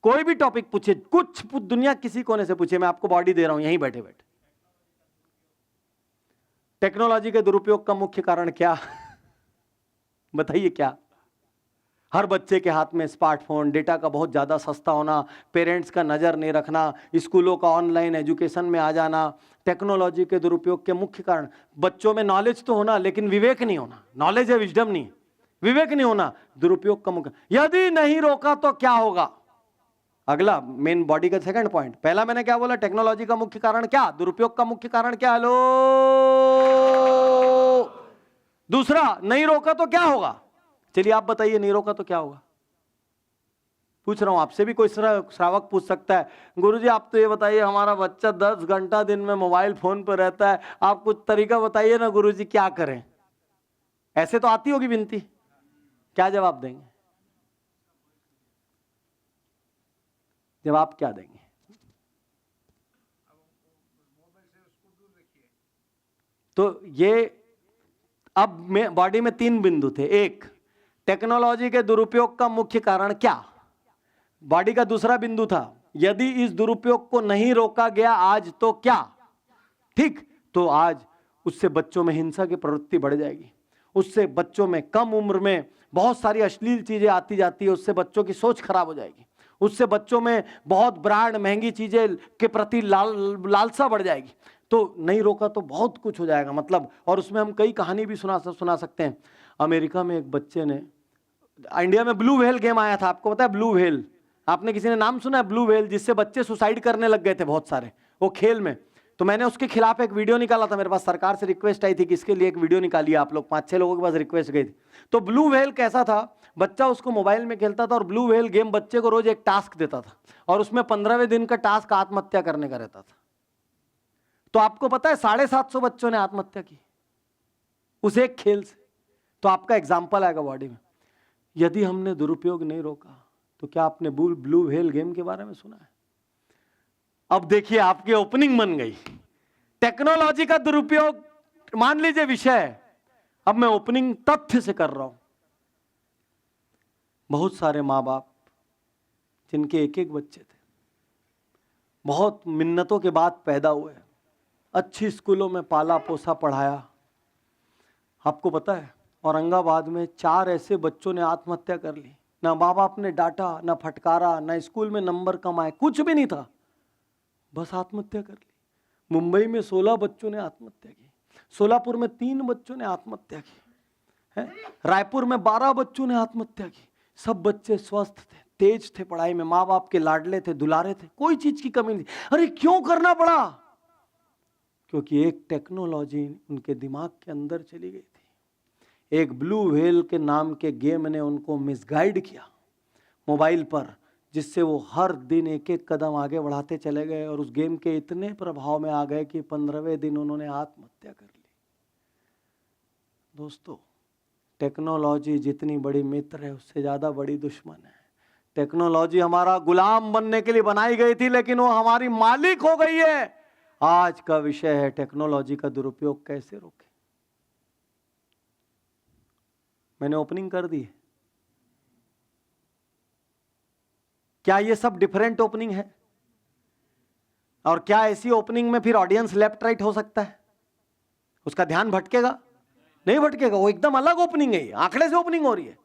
कोई भी टॉपिक पूछिए, कुछ दुनिया किसी कोने से पूछिए, मैं आपको बॉडी दे रहा हूं यहीं बैठे बैठे। टेक्नोलॉजी के दुरुपयोग का मुख्य कारण क्या, बताइए क्या। हर बच्चे के हाथ में स्मार्टफोन, डेटा का बहुत ज़्यादा सस्ता होना, पेरेंट्स का नज़र नहीं रखना, स्कूलों का ऑनलाइन एजुकेशन में आ जाना, टेक्नोलॉजी के दुरुपयोग के मुख्य कारण। बच्चों में नॉलेज तो होना लेकिन विवेक नहीं होना, नॉलेज है विजडम नहीं, विवेक नहीं होना, दुरुपयोग का मुख्य। यदि नहीं रोका तो क्या होगा, अगला मेन बॉडी का सेकंड पॉइंट। पहला मैंने क्या बोला, टेक्नोलॉजी का मुख्य कारण क्या, दुरुपयोग का मुख्य कारण क्या, हेलो। दूसरा, नहीं रोका तो क्या होगा, चलिए आप बताइए, नहीं रोका तो क्या होगा। पूछ रहा हूं आपसे भी, कोई श्रावक पूछ सकता है, गुरुजी आप तो ये बताइए, हमारा बच्चा 10 घंटा दिन में मोबाइल फोन पर रहता है, आप कुछ तरीका बताइए ना गुरुजी, क्या करें। ऐसे तो आती होगी विनती, क्या जवाब देंगे, जवाब क्या देंगे। तो ये अब में बॉडी में 3 बिंदु थे। एक, टेक्नोलॉजी के दुरुपयोग का मुख्य कारण क्या, बॉडी का दूसरा बिंदु था, यदि इस दुरुपयोग को नहीं रोका गया आज तो क्या। ठीक, तो आज उससे बच्चों में हिंसा की प्रवृत्ति बढ़ जाएगी, उससे बच्चों में कम उम्र में बहुत सारी अश्लील चीजें आती जाती है, उससे बच्चों की सोच खराब हो जाएगी, उससे बच्चों में बहुत ब्रांड महंगी चीजें के प्रति लालसा बढ़ जाएगी। तो नहीं रोका तो बहुत कुछ हो जाएगा, मतलब। और उसमें हम कई कहानी भी सुना सकते हैं। अमेरिका में एक बच्चे ने, इंडिया में ब्लू व्हेल गेम आया था, आपको पता है ब्लू व्हेल, आपने किसी ने नाम सुना है ब्लू व्हेल, जिससे बच्चे सुसाइड करने लग गए थे बहुत सारे वो खेल में। तो मैंने उसके खिलाफ एक वीडियो निकाला था, मेरे पास सरकार से रिक्वेस्ट आई थी कि इसके लिए एक वीडियो निकालिए आप लोग, 5-6 लोगों के पास रिक्वेस्ट गई थी। तो ब्लू व्हेल कैसा था, बच्चा उसको मोबाइल में खेलता था और ब्लू व्हेल गेम बच्चे को रोज एक टास्क देता था, और उसमें 15वें दिन का टास्क आत्महत्या करने का रहता था। तो आपको पता है 750 बच्चों ने आत्महत्या की उस एक खेल से। तो आपका एग्जाम्पल आएगा बॉडी में। यदि हमने दुरुपयोग नहीं रोका तो क्या आपने ब्लू व्हेल गेम के बारे में सुना है। अब देखिए, आपकी ओपनिंग बन गई, टेक्नोलॉजी का दुरुपयोग मान लीजिए विषय, अब मैं ओपनिंग तथ्य से कर रहा हूं। बहुत सारे माँ बाप जिनके एक एक बच्चे थे, बहुत मिन्नतों के बाद पैदा हुए, अच्छी स्कूलों में पाला पोसा पढ़ाया। आपको पता है औरंगाबाद में 4 ऐसे बच्चों ने आत्महत्या कर ली, ना माँ बाप ने डांटा, ना फटकारा, ना स्कूल में नंबर कम आए, कुछ भी नहीं था, बस आत्महत्या कर ली। मुंबई में 16 बच्चों ने आत्महत्या की, सोलापुर में 3 बच्चों ने आत्महत्या की है, रायपुर में 12 बच्चों ने आत्महत्या की। सब बच्चे स्वस्थ थे, तेज थे पढ़ाई में, माँ बाप के लाडले थे, दुलारे थे, कोई चीज की कमी नहीं। अरे क्यों करना पड़ा, क्योंकि एक टेक्नोलॉजी उनके दिमाग के अंदर चली गई थी। एक ब्लू व्हेल के नाम के गेम ने उनको मिसगाइड किया, मोबाइल पर, जिससे वो हर दिन एक एक कदम आगे बढ़ाते चले गए और उस गेम के इतने प्रभाव में आ गए कि 15वें दिन उन्होंने आत्महत्या कर ली। दोस्तों, टेक्नोलॉजी जितनी बड़ी मित्र है उससे ज़्यादा बड़ी दुश्मन है। टेक्नोलॉजी हमारा गुलाम बनने के लिए बनाई गई थी, लेकिन वो हमारी मालिक हो गई है। आज का विषय है टेक्नोलॉजी का दुरुपयोग कैसे रोकें। मैंने ओपनिंग कर दी है। क्या ये सब डिफरेंट ओपनिंग है? और क्या ऐसी ओपनिंग में फिर ऑडियंस लेफ्ट राइट हो सकता है? उसका ध्यान भटकेगा? नहीं भटकेगा, वो एकदम अलग ओपनिंग है, आंकड़े से ओपनिंग हो रही है।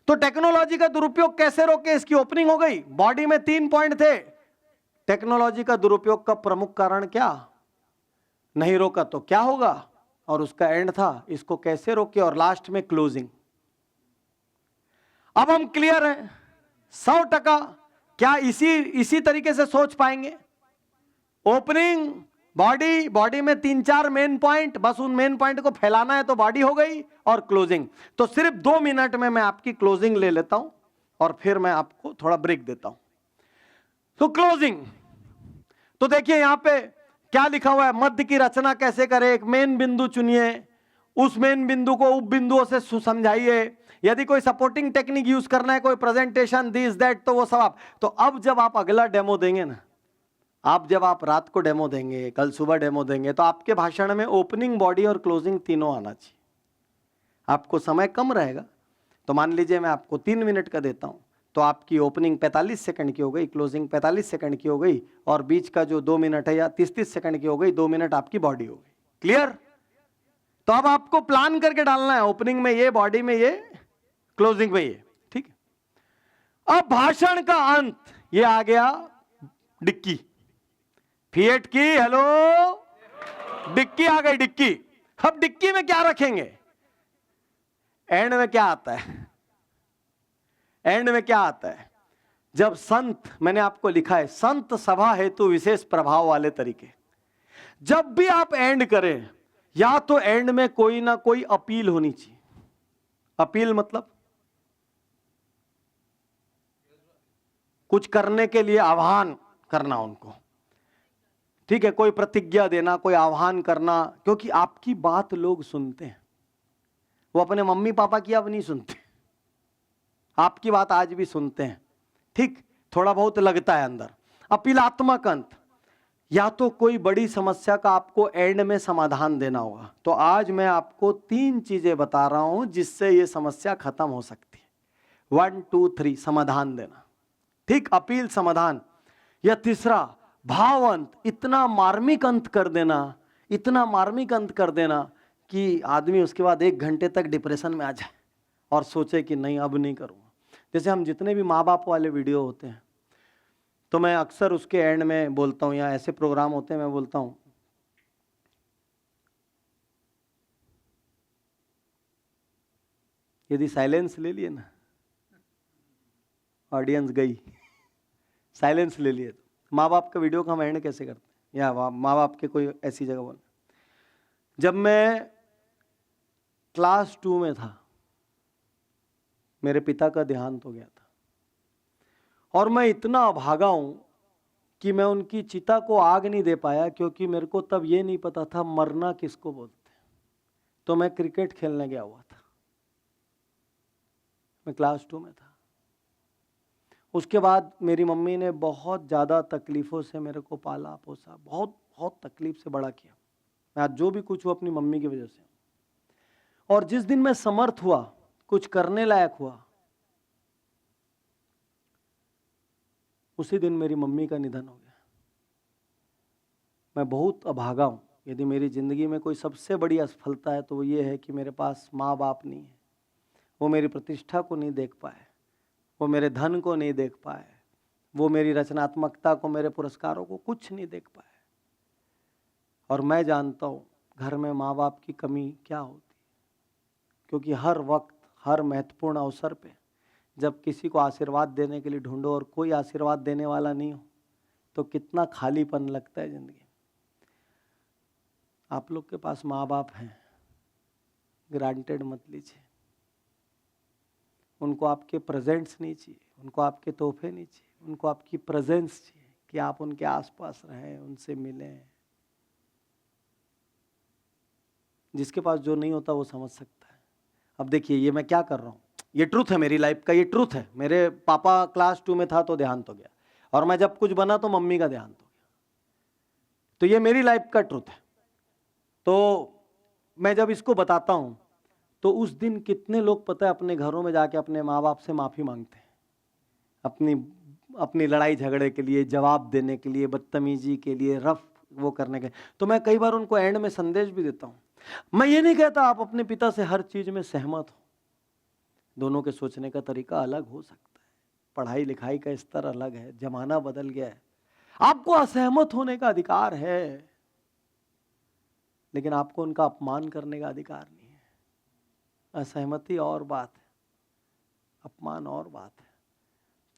तो टेक्नोलॉजी का दुरुपयोग कैसे रोके, इसकी ओपनिंग हो गई। बॉडी में 3 पॉइंट थे। टेक्नोलॉजी का दुरुपयोग का प्रमुख कारण क्या, नहीं रोका तो क्या होगा, और उसका एंड था इसको कैसे रोके, और लास्ट में क्लोजिंग। अब हम क्लियर हैं 100%। क्या इसी तरीके से सोच पाएंगे? ओपनिंग, बॉडी में 3-4 मेन पॉइंट, बस उन मेन पॉइंट को फैलाना है तो बॉडी हो गई, और क्लोजिंग। तो सिर्फ 2 मिनट में मैं आपकी क्लोजिंग ले लेता हूं और फिर मैं आपको थोड़ा ब्रेक देता हूं। तो क्लोजिंग, तो देखिए यहां पे क्या लिखा हुआ है, मध्य की रचना कैसे करें। एक मेन बिंदु चुनिए, उस मेन बिंदु को उप बिंदुओं से समझाइए। यदि कोई सपोर्टिंग टेक्निक यूज करना है, कोई प्रेजेंटेशन दिस दैट, तो वो सब आप। तो अब जब आप अगला डेमो देंगे ना, जब आप रात को डेमो देंगे, कल सुबह डेमो देंगे, तो आपके भाषण में ओपनिंग, बॉडी और क्लोजिंग तीनों आना चाहिए। आपको समय कम रहेगा, तो मान लीजिए मैं आपको 3 मिनट का देता हूं, तो आपकी ओपनिंग 45 सेकंड की हो गई, क्लोजिंग 45 सेकंड की हो गई, और बीच का जो 2 मिनट है या 30-30 सेकंड की हो गई, 2 मिनट आपकी बॉडी हो गई। क्लियर? तो अब आपको प्लान करके डालना है, ओपनिंग में ये, बॉडी में ये, क्लोजिंग में ये। ठीक है। अब भाषण का अंत, ये आ गया डिक्की, फिएट की, हेलो, डिक्की आ गई, डिक्की। अब डिक्की में क्या रखेंगे? एंड में क्या आता है? एंड में क्या आता है? जब संत, मैंने आपको लिखा है संत सभा हेतु विशेष प्रभाव वाले तरीके। जब भी आप एंड करें, या तो एंड में कोई ना कोई अपील होनी चाहिए। अपील मतलब कुछ करने के लिए आह्वान करना उनको। ठीक है, कोई प्रतिज्ञा देना, कोई आह्वान करना, क्योंकि आपकी बात लोग सुनते हैं। वो अपने मम्मी पापा की अब नहीं सुनते, आपकी बात आज भी सुनते हैं। ठीक, थोड़ा बहुत लगता है अंदर। अपीलात्मक अंत, या तो कोई बड़ी समस्या का आपको एंड में समाधान देना होगा। तो आज मैं आपको 3 चीजें बता रहा हूं जिससे ये समस्या खत्म हो सकती है। 1 2 3 समाधान देना। ठीक, अपील, समाधान। या तीसरा भाव अंत, इतना मार्मिक अंत कर देना, इतना मार्मिक अंत कर देना कि आदमी उसके बाद 1 घंटे तक डिप्रेशन में आ जाए और सोचे कि नहीं अब नहीं करूँगा। जैसे हम जितने भी माँ बाप वाले वीडियो होते हैं, तो मैं अक्सर उसके एंड में बोलता हूँ, या ऐसे प्रोग्राम होते हैं मैं बोलता हूँ, यदि साइलेंस ले लिए ना, ऑडियंस गई, साइलेंस ले लिए, तो माँ बाप का वीडियो का हम एंड कैसे करते हैं, या माँ बाप के कोई ऐसी जगह बोल। जब मैं क्लास 2 में था, मेरे पिता का देहांत हो गया था, और मैं इतना अभागा हूं कि मैं उनकी चिता को आग नहीं दे पाया, क्योंकि मेरे को तब ये नहीं पता था मरना किसको बोलते हैं। तो मैं क्रिकेट खेलने गया हुआ था, मैं क्लास 2 में था। उसके बाद मेरी मम्मी ने बहुत ज़्यादा तकलीफ़ों से मेरे को पाला पोसा, बहुत बहुत तकलीफ से बड़ा किया। मैं आज जो भी कुछ हूँ अपनी मम्मी की वजह से। और जिस दिन मैं समर्थ हुआ, कुछ करने लायक हुआ, उसी दिन मेरी मम्मी का निधन हो गया। मैं बहुत अभागा हूँ। यदि मेरी ज़िंदगी में कोई सबसे बड़ी असफलता है तो वो ये है कि मेरे पास माँ बाप नहीं है। वो मेरी प्रतिष्ठा को नहीं देख पाए, वो मेरे धन को नहीं देख पाए, वो मेरी रचनात्मकता को, मेरे पुरस्कारों को कुछ नहीं देख पाए। और मैं जानता हूँ घर में माँ बाप की कमी क्या होती है, क्योंकि हर वक्त, हर महत्वपूर्ण अवसर पे जब किसी को आशीर्वाद देने के लिए ढूंढो और कोई आशीर्वाद देने वाला नहीं हो, तो कितना खालीपन लगता है ज़िंदगी। आप लोग के पास माँ बाप हैं, ग्रांटेड मत लीजिए। उनको आपके प्रेजेंट्स नहीं चाहिए, उनको आपके तोहफे नहीं चाहिए, उनको आपकी प्रेजेंस चाहिए कि आप उनके आसपास रहें, उनसे मिलें। जिसके पास जो नहीं होता वो समझ सकता है। अब देखिए ये मैं क्या कर रहा हूँ, ये ट्रूथ है मेरी लाइफ का, ये ट्रूथ है। मेरे पापा क्लास 2 में था तो देहांत हो गया, और मैं जब कुछ बना तो मम्मी का देहांत हो गया। तो ये मेरी लाइफ का ट्रूथ है। तो मैं जब इसको बताता हूँ तो उस दिन कितने लोग पता है अपने घरों में जाके अपने माँ बाप से माफ़ी मांगते हैं, अपनी लड़ाई झगड़े के लिए, जवाब देने के लिए, बदतमीजी के लिए, रफ वो करने के। तो मैं कई बार उनको एंड में संदेश भी देता हूँ। मैं ये नहीं कहता आप अपने पिता से हर चीज में सहमत हो, दोनों के सोचने का तरीका अलग हो सकता है, पढ़ाई लिखाई का स्तर अलग है, जमाना बदल गया है, आपको असहमत होने का अधिकार है, लेकिन आपको उनका अपमान करने का अधिकार नहीं है। असहमति और बात है, अपमान और बात है।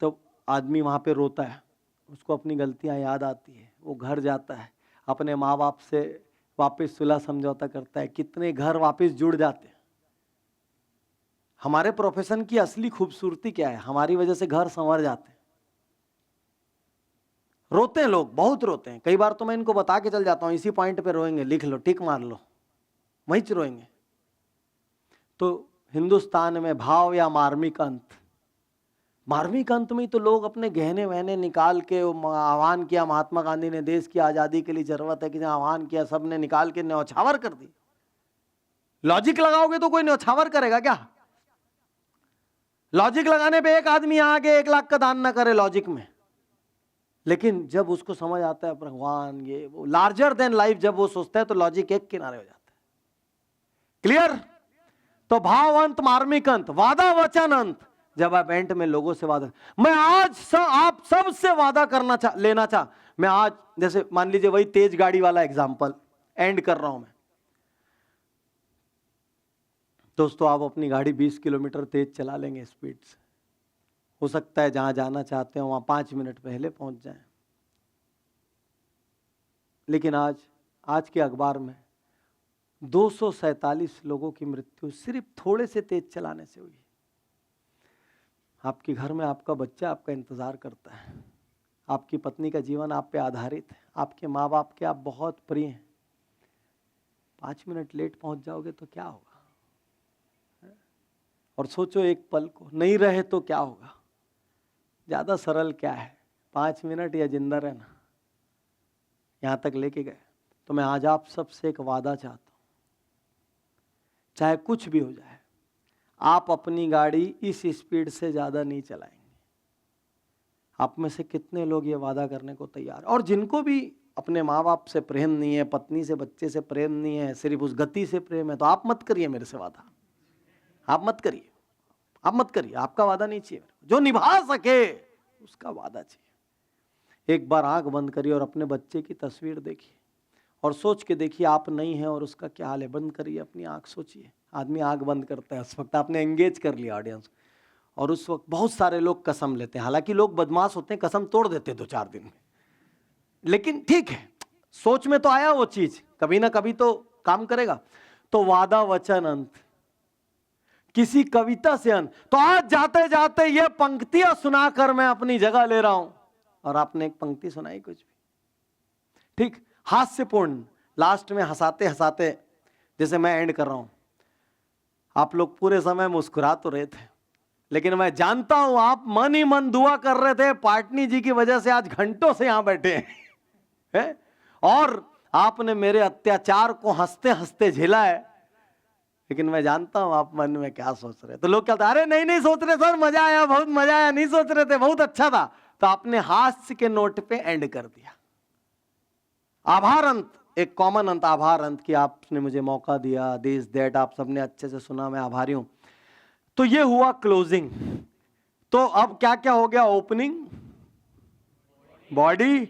तो आदमी वहां पे रोता है, उसको अपनी गलतियां याद आती है, वो घर जाता है, अपने माँ बाप से वापस सुलह समझौता करता है, कितने घर वापस जुड़ जाते हैं। हमारे प्रोफेशन की असली खूबसूरती क्या है, हमारी वजह से घर संवर जाते हैं। रोते हैं लोग, बहुत रोते हैं। कई बार तो मैं इनको बता के चल जाता हूं, इसी पॉइंट पे रोएंगे, लिख लो, टिक मार लो, वहीं च रोएंगे। तो हिंदुस्तान में भाव या मार्मिक अंत, मार्मिक अंत में तो लोग अपने गहने वहने निकाल के आह्वान किया, महात्मा गांधी ने देश की आजादी के लिए जरूरत है कि आह्वान किया, सबने निकाल के न्यौछावर कर दी। लॉजिक लगाओगे तो कोई न्यौछावर करेगा क्या? लॉजिक लगाने पे एक आदमी आगे 1 लाख का दान ना करे लॉजिक में, लेकिन जब उसको समझ आता है भगवान ये वो लार्जर देन लाइफ, जब वो सोचता है तो लॉजिक एक किनारे हो जाता है। क्लियर? तो भाव अंत, मार्मिक अंत, वादा वचन अंत। जब आप एंड में लोगों से वादा, मैं आज आप सबसे वादा लेना चाह, मैं आज जैसे मान लीजिए वही तेज गाड़ी वाला एग्जांपल एंड कर रहा हूं मैं। दोस्तों आप अपनी गाड़ी 20 किलोमीटर तेज चला लेंगे स्पीड से, हो सकता है जहां जाना चाहते हो वहां 5 मिनट पहले पहुंच जाएं, लेकिन आज के अखबार में 247 लोगों की मृत्यु सिर्फ थोड़े से तेज चलाने से हुई। आपके घर में आपका बच्चा आपका इंतजार करता है, आपकी पत्नी का जीवन आप पे आधारित है, आपके माँ बाप के आप बहुत प्रिय हैं। 5 मिनट लेट पहुंच जाओगे तो क्या होगा? और सोचो एक पल को नहीं रहे तो क्या होगा? ज्यादा सरल क्या है, 5 मिनट या जिंदा रहना? यहां तक लेके गए। तो मैं आज आप सबसे एक वादा चाहता हूं, चाहे कुछ भी हो जाए, आप अपनी गाड़ी इस स्पीड से ज्यादा नहीं चलाएंगे। आप में से कितने लोग ये वादा करने को तैयार? और जिनको भी अपने माँ बाप से प्रेम नहीं है, पत्नी से बच्चे से प्रेम नहीं है, सिर्फ उस गति से प्रेम है, तो आप मत करिए मेरे से वादा, आप मत करिए, आप मत करिए, आपका वादा नहीं चाहिए। जो निभा सके उसका वादा चाहिए। एक बार आंख बंद करिए और अपने बच्चे की तस्वीर देखिए और सोच के देखिए आप नहीं है और उसका क्या हाल है। बंद करिए अपनी आंख, सोचिए। आदमी आंख बंद करता है उस वक्त आपने एंगेज कर लिया ऑडियंस, और उस वक्त बहुत सारे लोग कसम लेते हैं। हालांकि लोग बदमाश होते हैं, कसम तोड़ देते हैं 2-4 दिन में, लेकिन ठीक है, सोच में तो आया वो चीज, कभी ना कभी तो काम करेगा। तो वादा वचन अंत, किसी कविता से अंत। तो आज जाते जाते ये पंक्तियां सुनाकर मैं अपनी जगह ले रहा हूं, और आपने एक पंक्ति सुनाई कुछ भी ठीक हास्यपूर्ण, लास्ट में हंसाते हंसाते, जैसे मैं एंड कर रहा हूं। आप लोग पूरे समय मुस्कुरा तो रहे थे, लेकिन मैं जानता हूं आप मन ही मन दुआ कर रहे थे। पाटनी जी की वजह से आज घंटों से यहां बैठे हैं और आपने मेरे अत्याचार को हंसते हंसते झेला है, लेकिन मैं जानता हूं आप मन में क्या सोच रहे। तो लोग कहते अरे नहीं नहीं सोच रहे सर, मजा आया, बहुत मजा आया, नहीं सोच रहे थे, बहुत अच्छा था। तो आपने हास्य के नोट पे एंड कर दिया। आभार अंत, एक कॉमन अंत, आभार अंत कि आपने मुझे मौका दिया, दिस दैट, आप सबने अच्छे से सुना, मैं आभारी हूं। तो ये हुआ क्लोजिंग। तो अब क्या क्या हो गया? ओपनिंग, बॉडी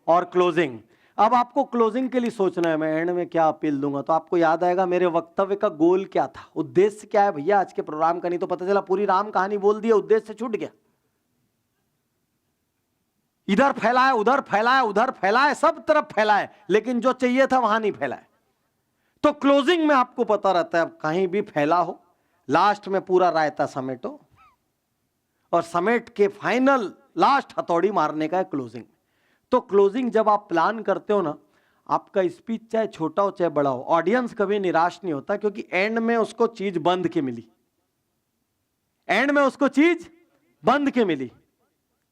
और क्लोजिंग। अब आपको क्लोजिंग के लिए सोचना है मैं एंड में क्या अपील दूंगा। तो आपको याद आएगा मेरे वक्तव्य का गोल क्या था, उद्देश्य क्या है भैया आज के प्रोग्राम का। नहीं तो पता चला पूरी राम कहानी बोल दी, उद्देश्य से छूट गया। इधर फैलाए, उधर फैलाए, उधर फैलाए, सब तरफ फैलाए, लेकिन जो चाहिए था वहां नहीं फैलाए। तो क्लोजिंग में आपको पता रहता है, अब कहीं भी फैला हो, लास्ट में पूरा रायता समेटो और समेट के फाइनल लास्ट हथौड़ी मारने का है क्लोजिंग। तो क्लोजिंग जब आप प्लान करते हो ना, आपका स्पीच चाहे छोटा हो चाहे बड़ा हो, ऑडियंस कभी निराश नहीं होता, क्योंकि एंड में उसको चीज बंद के मिली, एंड में उसको चीज बंद के मिली।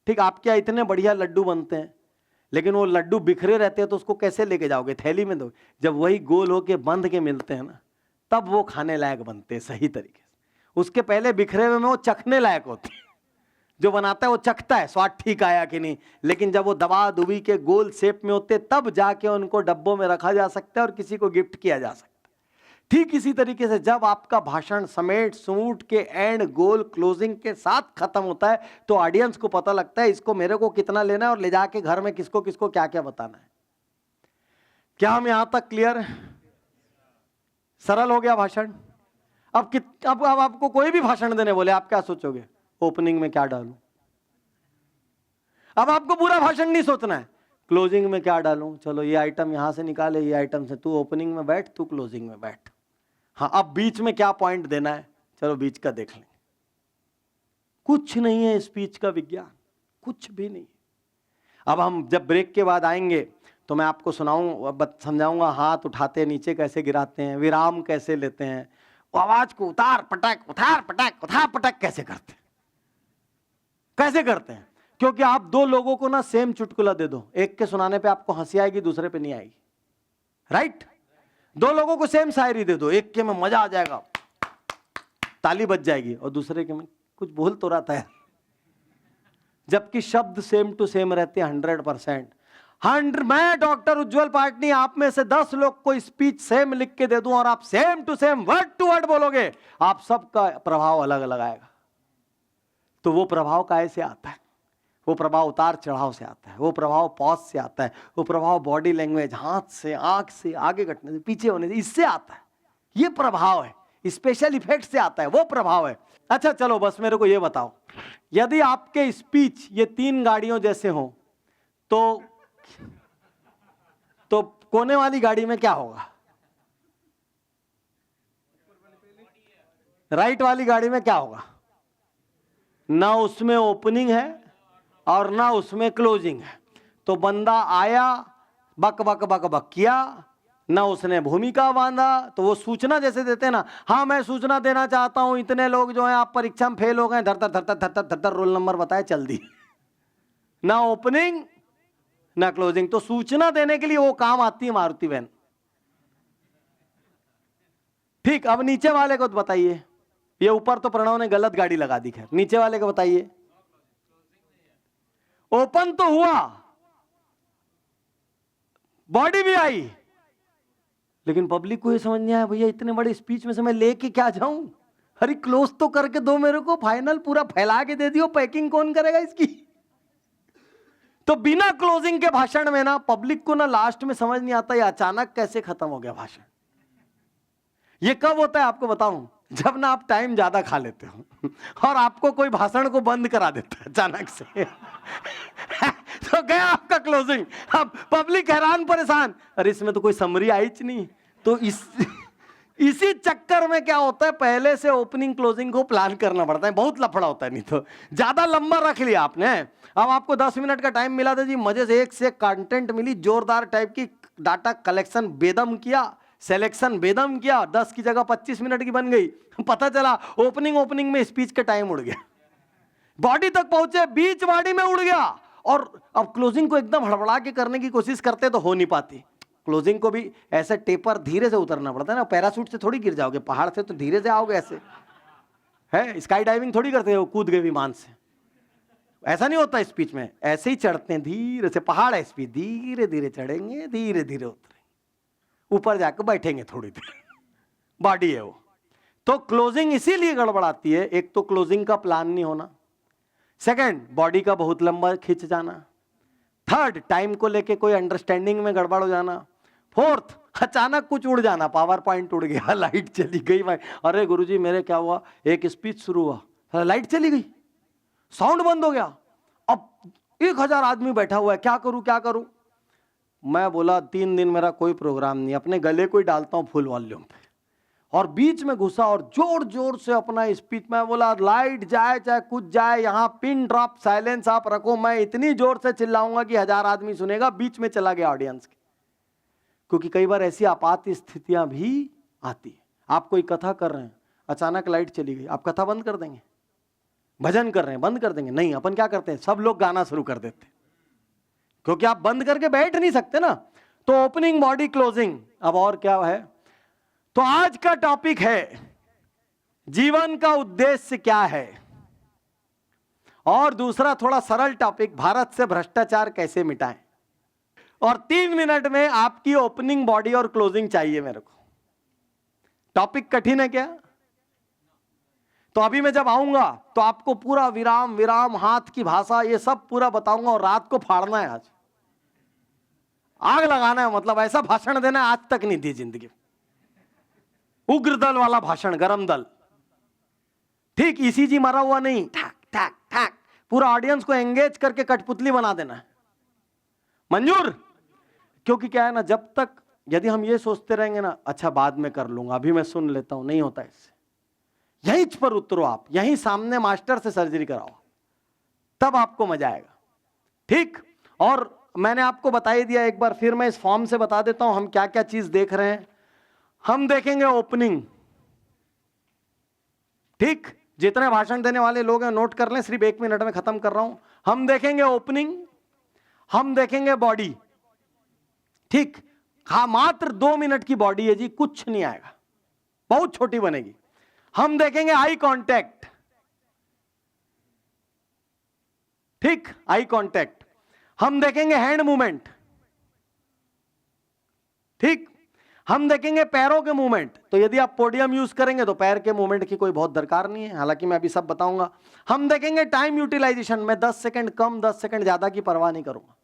ठीक, आपके यहाँ इतने बढ़िया लड्डू बनते हैं, लेकिन वो लड्डू बिखरे रहते हैं तो उसको कैसे लेके जाओगे, थैली में दो। जब वही गोल होके बंद के मिलते हैं ना, तब वो खाने लायक बनते हैं सही तरीके से। उसके पहले बिखरे हुए में वो चखने लायक होते हैं। जो बनाता है वो चखता है स्वाद ठीक आया कि नहीं, लेकिन जब वो दबा दुबी के गोल शेप में होते तब जाके उनको डब्बों में रखा जा सकता है और किसी को गिफ्ट किया जा सकता है। ठीक इसी तरीके से जब आपका भाषण समेट सूट के एंड गोल क्लोजिंग के साथ खत्म होता है, तो ऑडियंस को पता लगता है इसको मेरे को कितना लेना है और ले जाके घर में किसको किसको क्या क्या बताना है। क्या हम यहां तक क्लियर? सरल हो गया भाषण। अब आपको कोई भी भाषण देने बोले, आप क्या सोचोगे? ओपनिंग में क्या डालूं? अब आपको पूरा भाषण नहीं सोचना है, क्लोजिंग में क्या डालूं, चलो ये आइटम यहां से निकाले, ये आइटम से तू ओपनिंग में बैठ, तू क्लोजिंग में बैठ। हाँ, अब बीच में क्या पॉइंट देना है, चलो बीच का देख लेंगे। कुछ नहीं है स्पीच का विज्ञान, कुछ भी नहीं। अब हम जब ब्रेक के बाद आएंगे तो मैं आपको समझाऊंगा हाथ उठाते नीचे कैसे गिराते हैं, विराम कैसे लेते हैं, आवाज को उतार पटक कैसे करते हैं, कैसे करते हैं। क्योंकि आप दो लोगों को ना सेम चुटकुला दे दो, एक के सुनाने पे आपको हंसी आएगी, दूसरे पे नहीं आएगी, राइट? दो लोगों को सेम शायरी दे दो, एक के में मजा आ जाएगा, ताली बज जाएगी, और दूसरे के में कुछ बोल तो रहा था, जबकि शब्द सेम टू सेम रहते हैं 100%। मैं डॉक्टर उज्जवल पाटनी आप में से 10 लोग को स्पीच सेम लिख के दे दूं और आप same to same word to word बोलोगे, आप सबका प्रभाव अलग अलग आएगा। तो वो प्रभाव कैसे आता है? वो प्रभाव उतार चढ़ाव से आता है, वो प्रभाव पॉज से आता है, वो प्रभाव बॉडी लैंग्वेज, हाथ से, आंख से, आगे घटने से, पीछे होने से, इससे आता है। ये प्रभाव है, स्पेशल इफेक्ट से आता है, वो प्रभाव है। अच्छा चलो बस मेरे को ये बताओ, यदि आपके स्पीच ये 3 गाड़ियों जैसे हो तो कोने वाली गाड़ी में क्या होगा? राइट वाली गाड़ी में क्या होगा? ना उसमें ओपनिंग है और ना उसमें क्लोजिंग है। तो बंदा आया, बक बक बक बक किया, ना उसने भूमिका बांधा। तो वो सूचना जैसे देते हैं ना, हाँ मैं सूचना देना चाहता हूं, इतने लोग जो हैं आप परीक्षा में फेल हो गए, धर धर रोल नंबर बताए, चल दी। ना ओपनिंग ना क्लोजिंग। तो सूचना देने के लिए वो काम आती है मारुति वैन। ठीक, अब नीचे वाले को बताइए, ये ऊपर तो प्रणव ने गलत गाड़ी लगा दी, खैर नीचे वाले को बताइए। ओपन तो हुआ, बॉडी भी आई, लेकिन पब्लिक को ये समझ नहीं आया, भैया इतने बड़े स्पीच में से मैं लेके क्या जाऊं? अरे क्लोज तो करके दो मेरे को, फाइनल पूरा फैला के दे दियो, पैकिंग कौन करेगा इसकी? तो बिना क्लोजिंग के भाषण में ना पब्लिक को ना लास्ट में समझ नहीं आता ये अचानक कैसे खत्म हो गया भाषण। ये कब होता है आपको बताऊं? जब ना आप टाइम ज्यादा खा लेते हो और आपको कोई भाषण को बंद करा देता है अचानक से तो गया आपका क्लोजिंग। अब पब्लिक हैरान परेशान, अरे इसमें तो कोई समरी आई नहीं। तो इसी चक्कर में क्या होता है, पहले से ओपनिंग क्लोजिंग को प्लान करना पड़ता है, बहुत लफड़ा होता है। नहीं तो ज्यादा लंबा रख लिया आपने। अब आपको 10 मिनट का टाइम मिला था जी, मजे से एक से कंटेंट मिली, जोरदार टाइप की डाटा कलेक्शन बेदम किया, सिलेक्शन बेदम किया, 10 की जगह 25 मिनट की बन गई। पता चला ओपनिंग में स्पीच का टाइम उड़ गया, बॉडी तक पहुंचे, बीच बॉडी में उड़ गया। और अब क्लोजिंग को एकदम हड़बड़ा के करने की कोशिश करते तो हो नहीं पाती। क्लोजिंग को भी ऐसे टेपर धीरे से उतरना पड़ता है ना, पैराशूट से थोड़ी गिर जाओगे, पहाड़ से तो धीरे से आओगे, ऐसे है। स्काई डाइविंग थोड़ी करते हो, कूद गए विमान से, ऐसा नहीं होता स्पीच में, ऐसे ही चढ़ते हैं धीरे से। पहाड़ है स्पीच, धीरे धीरे चढ़ेंगे, धीरे धीरे उतरेंगे, ऊपर जाकर बैठेंगे थोड़ी देर, बॉडी है वो। तो क्लोजिंग इसीलिए गड़बड़ाती है, एक तो क्लोजिंग का प्लान नहीं होना, सेकंड बॉडी का बहुत लंबा खिंच जाना, थर्ड टाइम को लेके कोई अंडरस्टैंडिंग में गड़बड़ हो जाना, फोर्थ अचानक कुछ उड़ जाना, पावर पॉइंट उड़ गया, लाइट चली गई भाई, अरे गुरुजी मेरे क्या हुआ, एक स्पीच शुरू हुआ, लाइट चली गई, साउंड बंद हो गया, अब 1000 आदमी बैठा हुआ है, क्या करूं क्या करूं। मैं बोला 3 दिन मेरा कोई प्रोग्राम नहीं, अपने गले को ही डालता हूं फुल वॉल्यूम पे, और बीच में घुसा और जोर जोर से अपना स्पीच में बोला, लाइट जाए चाहे कुछ जाए, यहाँ पिन ड्रॉप साइलेंस आप रखो, मैं इतनी जोर से चिल्लाऊंगा कि 1000 आदमी सुनेगा। बीच में चला गया ऑडियंस के, क्योंकि कई बार ऐसी आपात स्थितियां भी आती है। आप कोई कथा कर रहे हैं, अचानक लाइट चली गई, आप कथा बंद कर देंगे? भजन कर रहे हैं, बंद कर देंगे? नहीं, अपन क्या करते हैं, सब लोग गाना शुरू कर देते हैं, क्योंकि आप बंद करके बैठ नहीं सकते ना। तो ओपनिंग, बॉडी, क्लोजिंग। अब और क्या है, तो आज का टॉपिक है जीवन का उद्देश्य क्या है, और दूसरा थोड़ा सरल टॉपिक, भारत से भ्रष्टाचार कैसे मिटाएं। और 3 मिनट में आपकी ओपनिंग, बॉडी और क्लोजिंग चाहिए मेरे को। टॉपिक कठिन है क्या? तो अभी मैं जब आऊंगा तो आपको पूरा विराम विराम, हाथ की भाषा, ये सब पूरा बताऊंगा, और रात को फाड़ना है, आज आग लगाना है। मतलब ऐसा भाषण देना है आज तक नहीं दी जिंदगी में, उग्र दल वाला भाषण, गरम दल। ठीक ईसीजी मरा हुआ नहीं, ठाक ठाक ठाक, पूरा ऑडियंस को एंगेज करके कठपुतली बना देना है। मंजूर? क्योंकि क्या है ना, जब तक यदि हम ये सोचते रहेंगे ना, अच्छा बाद में कर लूंगा, अभी मैं सुन लेता हूं, नहीं होता इससे। यहीं पर उतरो आप, यहीं सामने मास्टर से सर्जरी कराओ, तब आपको मजा आएगा। ठीक? और मैंने आपको बता ही दिया, एक बार फिर मैं इस फॉर्म से बता देता हूं हम क्या क्या चीज देख रहे हैं। हम देखेंगे ओपनिंग। ठीक? जितने भाषण देने वाले लोग हैं नोट कर लें, सिर्फ 1 मिनट में खत्म कर रहा हूं। हम देखेंगे ओपनिंग, हम देखेंगे बॉडी। ठीक? हाँ, मात्र 2 मिनट की बॉडी है जी, कुछ नहीं आएगा, बहुत छोटी बनेगी। हम देखेंगे आई कांटेक्ट। ठीक? Eye contact. हम देखेंगे हैंड मूवमेंट। ठीक? हम देखेंगे पैरों के मूवमेंट। तो यदि आप पोडियम यूज करेंगे तो पैर के मूवमेंट की कोई बहुत दरकार नहीं है, हालांकि मैं अभी सब बताऊंगा। हम देखेंगे टाइम यूटिलाइजेशन, मैं 10 सेकंड कम 10 सेकंड ज्यादा की परवाह नहीं करूंगा।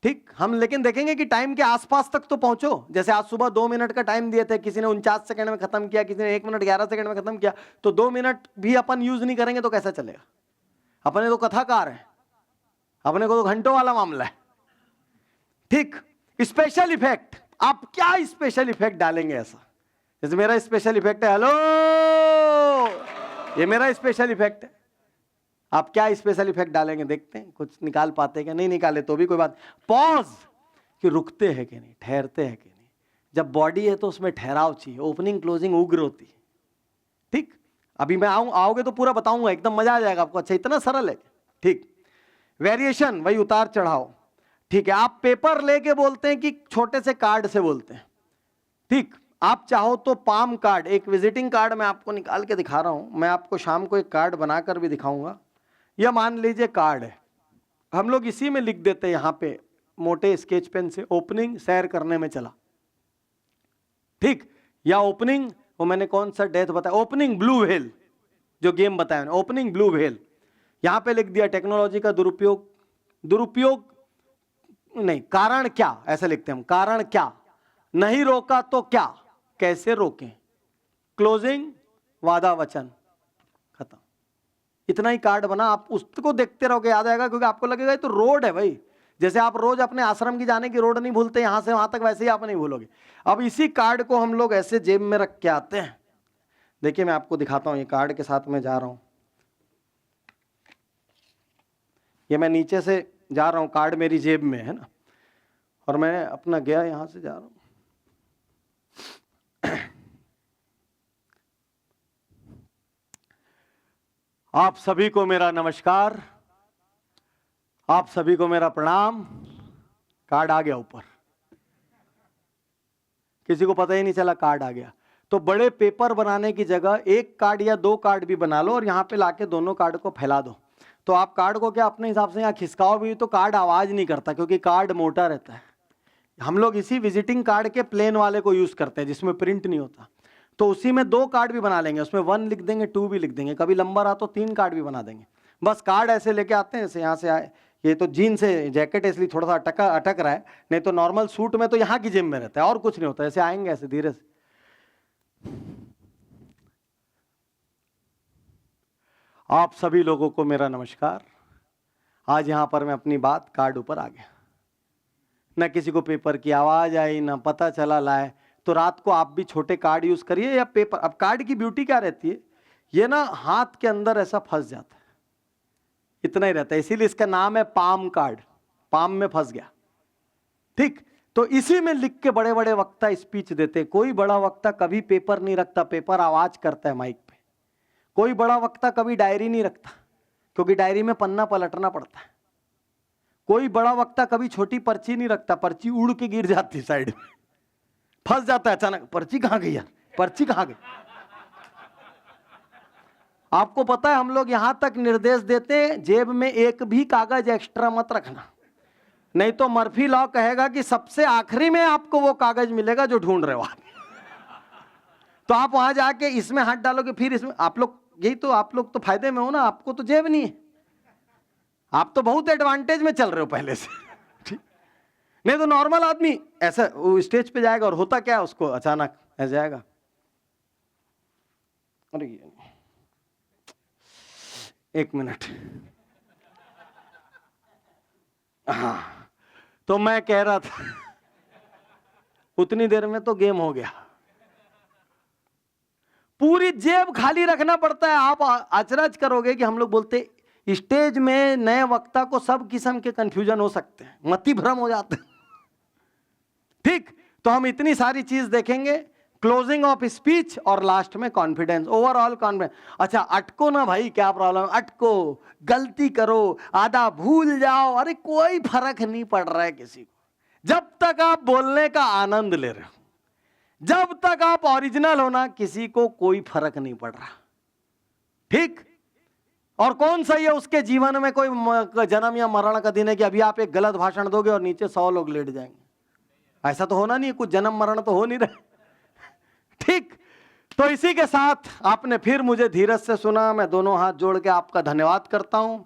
ठीक? हम लेकिन देखेंगे कि टाइम के आसपास तक तो पहुंचो। जैसे आज सुबह 2 मिनट का टाइम दिए थे, किसी ने 49 सेकंड में खत्म किया, किसी ने 1 मिनट 11 सेकंड में खत्म किया, तो 2 मिनट भी अपन यूज नहीं करेंगे तो कैसा चलेगा? अपने तो कथाकार है, अपने को तो घंटों वाला मामला है। ठीक? स्पेशल इफेक्ट, आप क्या स्पेशल इफेक्ट डालेंगे ऐसा? जैसे मेरा स्पेशल इफेक्ट है, हेलो, ये मेरा स्पेशल इफेक्ट है। आप क्या स्पेशल इफेक्ट डालेंगे, देखते हैं कुछ निकाल पाते हैं क्या? नहीं निकाले तो भी कोई बात। पॉज, कि रुकते हैं कि नहीं, ठहरते हैं कि नहीं। जब बॉडी है तो उसमें ठहराव चाहिए, ओपनिंग क्लोजिंग उग्र होती है। ठीक? अभी मैं आओगे तो पूरा बताऊंगा, एकदम मजा आ जाएगा आपको। अच्छा, इतना सरल है। ठीक? वेरिएशन, वही उतार चढ़ाव। ठीक है? आप पेपर लेके बोलते हैं कि छोटे से कार्ड से बोलते हैं। ठीक? आप चाहो तो पाम कार्ड, एक विजिटिंग कार्ड मैं आपको निकाल के दिखा रहा हूं, मैं आपको शाम को एक कार्ड बनाकर भी दिखाऊंगा। यह मान लीजिए कार्ड है, हम लोग इसी में लिख देते हैं यहां पे मोटे स्केच पेन से, ओपनिंग सैर करने में चला। ठीक? या ओपनिंग, वो मैंने कौन सा डेथ बताया, ओपनिंग ब्लू व्हेल, जो गेम बताया, ओपनिंग ब्लू व्हेल। यहां पे लिख दिया टेक्नोलॉजी का दुरुपयोग, दुरुपयोग नहीं, कारण क्या, ऐसा लिखते हैं हम, कारण क्या, नहीं रोका तो क्या, कैसे रोकें, क्लोजिंग, वादा वचन, खत्म। इतना ही कार्ड बना, आप उसको देखते रहोगे, याद आएगा, क्योंकि आपको लगेगा ये तो रोड है भाई। जैसे आप रोज अपने आश्रम की जाने की रोड नहीं भूलते यहां से वहां तक, वैसे ही आप नहीं भूलोगे। अब इसी कार्ड को हम लोग ऐसे जेब में रख के आते हैं। देखिए मैं आपको दिखाता हूं, ये कार्ड के साथ मैं जा रहा हूं, ये मैं नीचे से जा रहा हूं, कार्ड मेरी जेब में है ना, और मैं अपना गया यहां से जा रहा हूं। आप सभी को मेरा नमस्कार, आप सभी को मेरा प्रणाम। कार्ड आ गया ऊपर, किसी को पता ही नहीं चला कार्ड आ गया। तो बड़े पेपर बनाने की जगह 1 कार्ड या 2 कार्ड भी बना लो और यहां पे लाके दोनों कार्ड को फैला दो। तो आप कार्ड को क्या अपने हिसाब से यहाँ खिसकाओ भी तो कार्ड आवाज नहीं करता, क्योंकि कार्ड मोटा रहता है। हम लोग इसी विजिटिंग कार्ड के प्लेन वाले को यूज करते हैं जिसमें प्रिंट नहीं होता। तो उसी में 2 कार्ड भी बना लेंगे, उसमें 1 लिख देंगे, 2 भी लिख देंगे, कभी लंबा रहा तो 3 कार्ड भी बना देंगे। बस कार्ड ऐसे लेके आते हैं, यहाँ से आए, ये तो जीन से जैकेट इसलिए थोड़ा सा अटक रहा है, नहीं तो नॉर्मल सूट में तो यहाँ की जेब में रहता है और कुछ नहीं होता। ऐसे आएंगे ऐसे धीरे से। आप सभी लोगों को मेरा नमस्कार। आज यहाँ पर मैं अपनी बात कार्ड ऊपर आ गया, न किसी को पेपर की आवाज आई, न पता चला लाए, तो रात को आप भी छोटे कार्ड यूज करिए या पेपर। अब कार्ड की ब्यूटी क्या रहती है, ये ना हाथ के अंदर ऐसा फंस जाता है, इतना ही रहता है, इसीलिए इसका नाम है पाम कार्ड, पाम में फंस गया। ठीक, तो इसी में लिख के बड़े बड़े वक्ता स्पीच देते हैं। कोई बड़ा वक्ता कभी पेपर नहीं रखता, पेपर आवाज करता है माइक पे। कोई बड़ा वक्ता कभी डायरी नहीं रखता, क्योंकि डायरी में पन्ना पलटना पड़ता है। कोई बड़ा वक्ता कभी छोटी पर्ची नहीं रखता, पर्ची उड़ के गिर जाती है साइड में, फंस जाता है अचानक, पर्ची कहां गई यार, पर्ची कहां गई। आपको पता है हम लोग यहां तक निर्देश देते हैं, जेब में एक भी कागज एक्स्ट्रा मत रखना, नहीं तो मर्फी लॉ कहेगा कि सबसे आखिरी में आपको वो कागज मिलेगा जो ढूंढ रहे हो आप। तो आप वहां जाके इसमें हाथ डालोगे, फिर इसमें, आप लोग यही तो, आप लोग तो फायदे में हो ना, आपको तो जेब नहीं है, आप तो बहुत एडवांटेज में चल रहे हो पहले से। ठीक, नहीं तो नॉर्मल आदमी ऐसा वो स्टेज पे जाएगा और होता क्या है, उसको अचानक ऐसा जाएगा, अरे एक मिनट, हाँ, तो मैं कह रहा था उतनी देर में तो गेम हो गया, पूरी जेब खाली रखना पड़ता है। आप अचरज करोगे कि हम लोग बोलते स्टेज में नए वक्ता को सब किस्म के कंफ्यूजन हो सकते हैं, मति भ्रम हो जाते हैं। ठीक, तो हम इतनी सारी चीज देखेंगे, क्लोजिंग ऑफ स्पीच और लास्ट में कॉन्फिडेंस, ओवरऑल कॉन्फिडेंस। अच्छा, अटको ना भाई, क्या प्रॉब्लम, अटको, गलती करो, आधा भूल जाओ, अरे कोई फर्क नहीं पड़ रहा है किसी को, जब तक आप बोलने का आनंद ले रहे हो, जब तक आप ओरिजिनल हो ना, किसी को कोई फर्क नहीं पड़ रहा। ठीक, और कौन सही है उसके जीवन में कोई जन्म या मरण का दिन है कि अभी आप एक गलत भाषण दोगे और नीचे 100 लोग लेट जाएंगे, ऐसा तो होना नहीं है, कुछ जन्म मरण तो हो नहीं रहे। ठीक, तो इसी के साथ आपने फिर मुझे धीरज से सुना, मैं दोनों हाथ जोड़ के आपका धन्यवाद करता हूं।